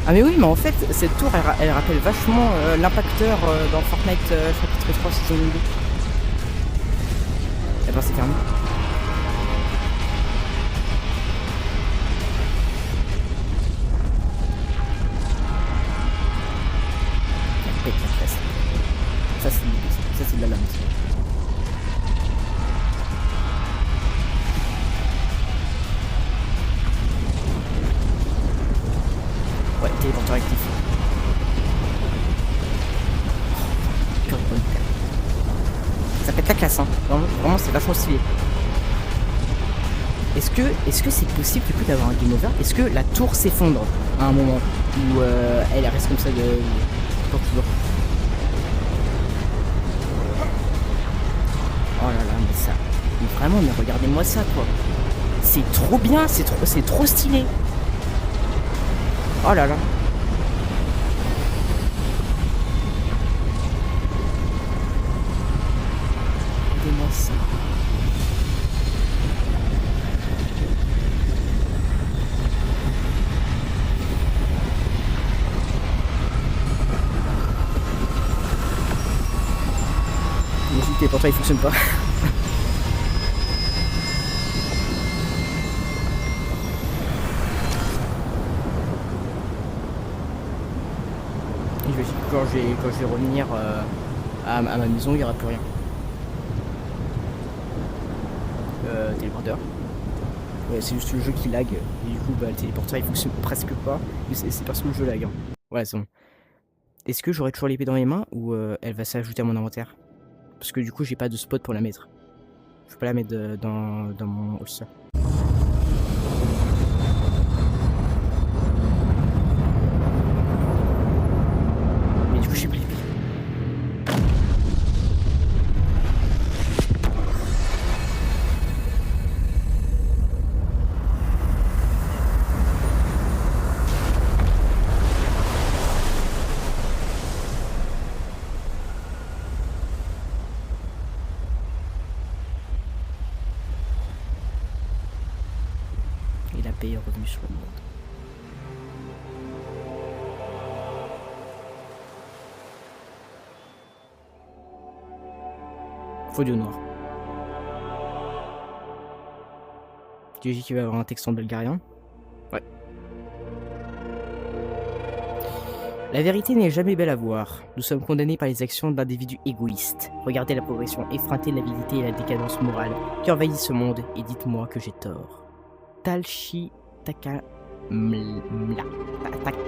Ah mais oui, mais en fait, cette tour, elle rappelle vachement l'impacteur dans Fortnite chapitre 3 saison 2. Eh ben c'est fermé. Elle pète la classe. Ça c'est de la lame. Ouais, téléporteur actif. Ça pète la classe, hein. Vraiment c'est vachement stylé. Est-ce que c'est possible du coup d'avoir un game over? Est-ce que la tour s'effondre à un moment où elle reste comme ça pour toujours? Oh là là, mais ça, mais vraiment, mais regardez-moi ça quoi. C'est trop bien, c'est trop stylé. Oh là là. Regardez-moi ça. Le téléporteur il fonctionne pas. Quand je vais revenir à ma maison, il n'y aura plus rien. Téléporteur. Ouais, c'est juste le jeu qui lag. Et du coup, bah, le téléporteur il fonctionne presque pas. Mais c'est parce que le jeu lag. Hein. Ouais, c'est bon. Est-ce que j'aurai toujours l'épée dans mes mains ou elle va s'ajouter à mon inventaire? Parce que du coup, j'ai pas de spot pour la mettre. Je peux pas la mettre dans mon holster. Mais du coup, j'ai plus l'épée. Et la paix est revenue sur le monde. Folio noir. Tu dis qu'il va y avoir un texte en bulgarien? Ouais. La vérité n'est jamais belle à voir. Nous sommes condamnés par les actions d'individus égoïstes. Regardez la progression effrontée de l'avidité et la décadence morale qui envahissent ce monde et dites-moi que j'ai tort. Talchi Takamla.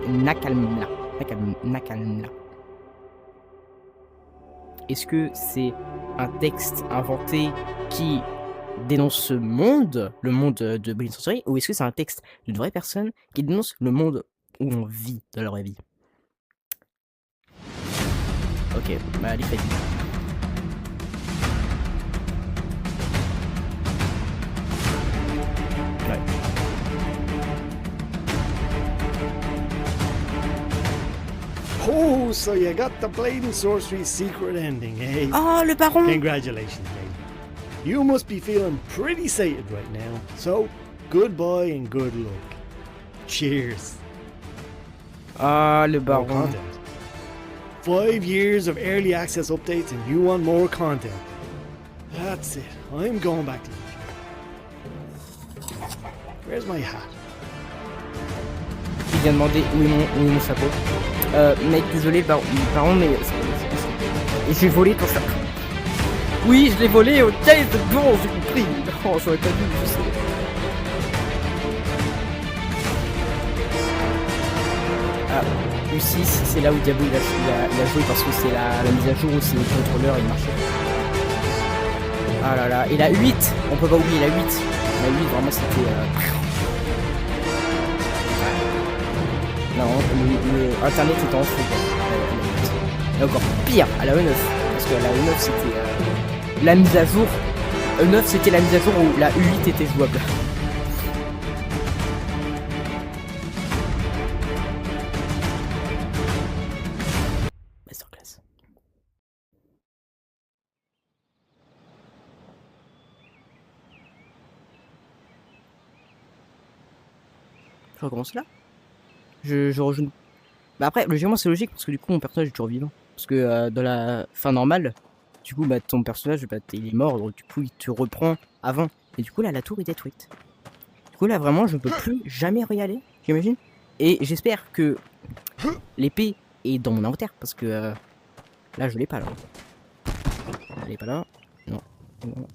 Nakalmla. Nakalmla. Est-ce que c'est un texte inventé qui dénonce ce monde, le monde de Blade Sorcery, ou est-ce que c'est un texte d'une vraie personne qui dénonce le monde où on vit dans la vraie vie? Ok, bah les crédits. Ouais. Oh, so you got the Blade and Sorcery secret ending, eh? Oh, le baron! Congratulations, mate. You must be feeling pretty sated right now. So, goodbye and good luck. Cheers. Ah, le More baron. content. 5 years of early access updates and you want more content. That's it. I'm going back to YouTube. Where's my hat? Il vient demander où est mon chapeau. Mec, désolé, baron, mais... Et j'ai volé ton chapeau. Oui, je l'ai volé, ok, c'est bon, j'ai compris. Oh, j'aurais pas dû, je sais. Ah, U6, c'est là où Diablo il a joué parce que c'est la mise à jour où c'est le contrôleur il marchait. Ah là là, et la 8, on peut pas oublier la 8. La 8, vraiment c'était... Non, le internet était en feu quoi. Et encore pire à la E9. Parce que la E9 c'était la mise à jour. E9 c'était la mise à jour où la U8 était jouable. Masterclass. Je recommence là. Je rejoue Bah après, logiquement, c'est logique parce que du coup, mon personnage est toujours vivant. Parce que dans la fin normale, du coup, bah, ton personnage, bah, il est mort, donc du coup, il te reprend avant. Et du coup, là, la tour est détruite. Du coup, là, vraiment, je ne peux plus jamais y aller, j'imagine. Et j'espère que l'épée est dans mon inventaire parce que là, je l'ai pas là. Elle est pas là. Non. Non.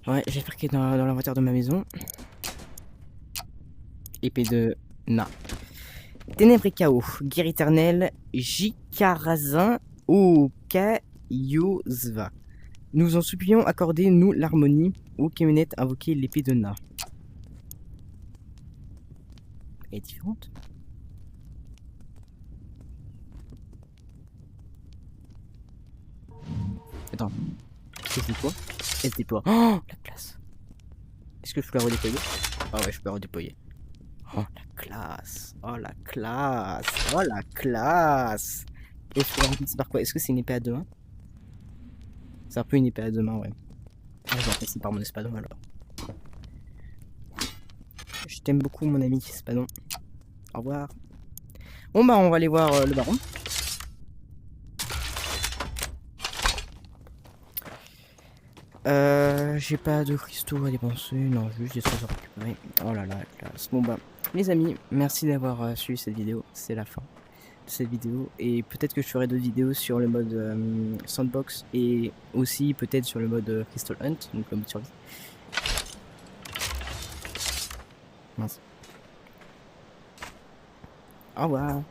Ouais, j'espère qu'elle est dans l'inventaire de ma maison. Épée de Na. Ténèbres et chaos. Guerre éternelle. Jikarazin. Okayozva. Nous en supplions, accordez-nous l'harmonie. Ô Kemenet, invoquez l'épée de Na. Elle est différente. Attends. C'est quoi? Elle se déploie. Oh, la classe. Est-ce que je peux la redéployer? Ah ouais, je peux la redéployer. Oh, la classe. Oh, la classe. Oh, la classe. Et je peux la remplacer par quoi? Est-ce que c'est une épée à deux mains? C'est un peu une épée à deux mains, ouais. Ah, je vais remplacer par mon espadon alors. Je t'aime beaucoup, mon ami espadon. Au revoir. Bon, bah, on va aller voir le baron. J'ai pas de cristaux à dépenser, non, juste des trésors à récupérer. Oh là là, la classe. Bon bah, les amis, merci d'avoir suivi cette vidéo, c'est la fin de cette vidéo. Et peut-être que je ferai d'autres vidéos sur le mode sandbox et aussi peut-être sur le mode Crystal Hunt, donc le mode survie. Mince. Au revoir.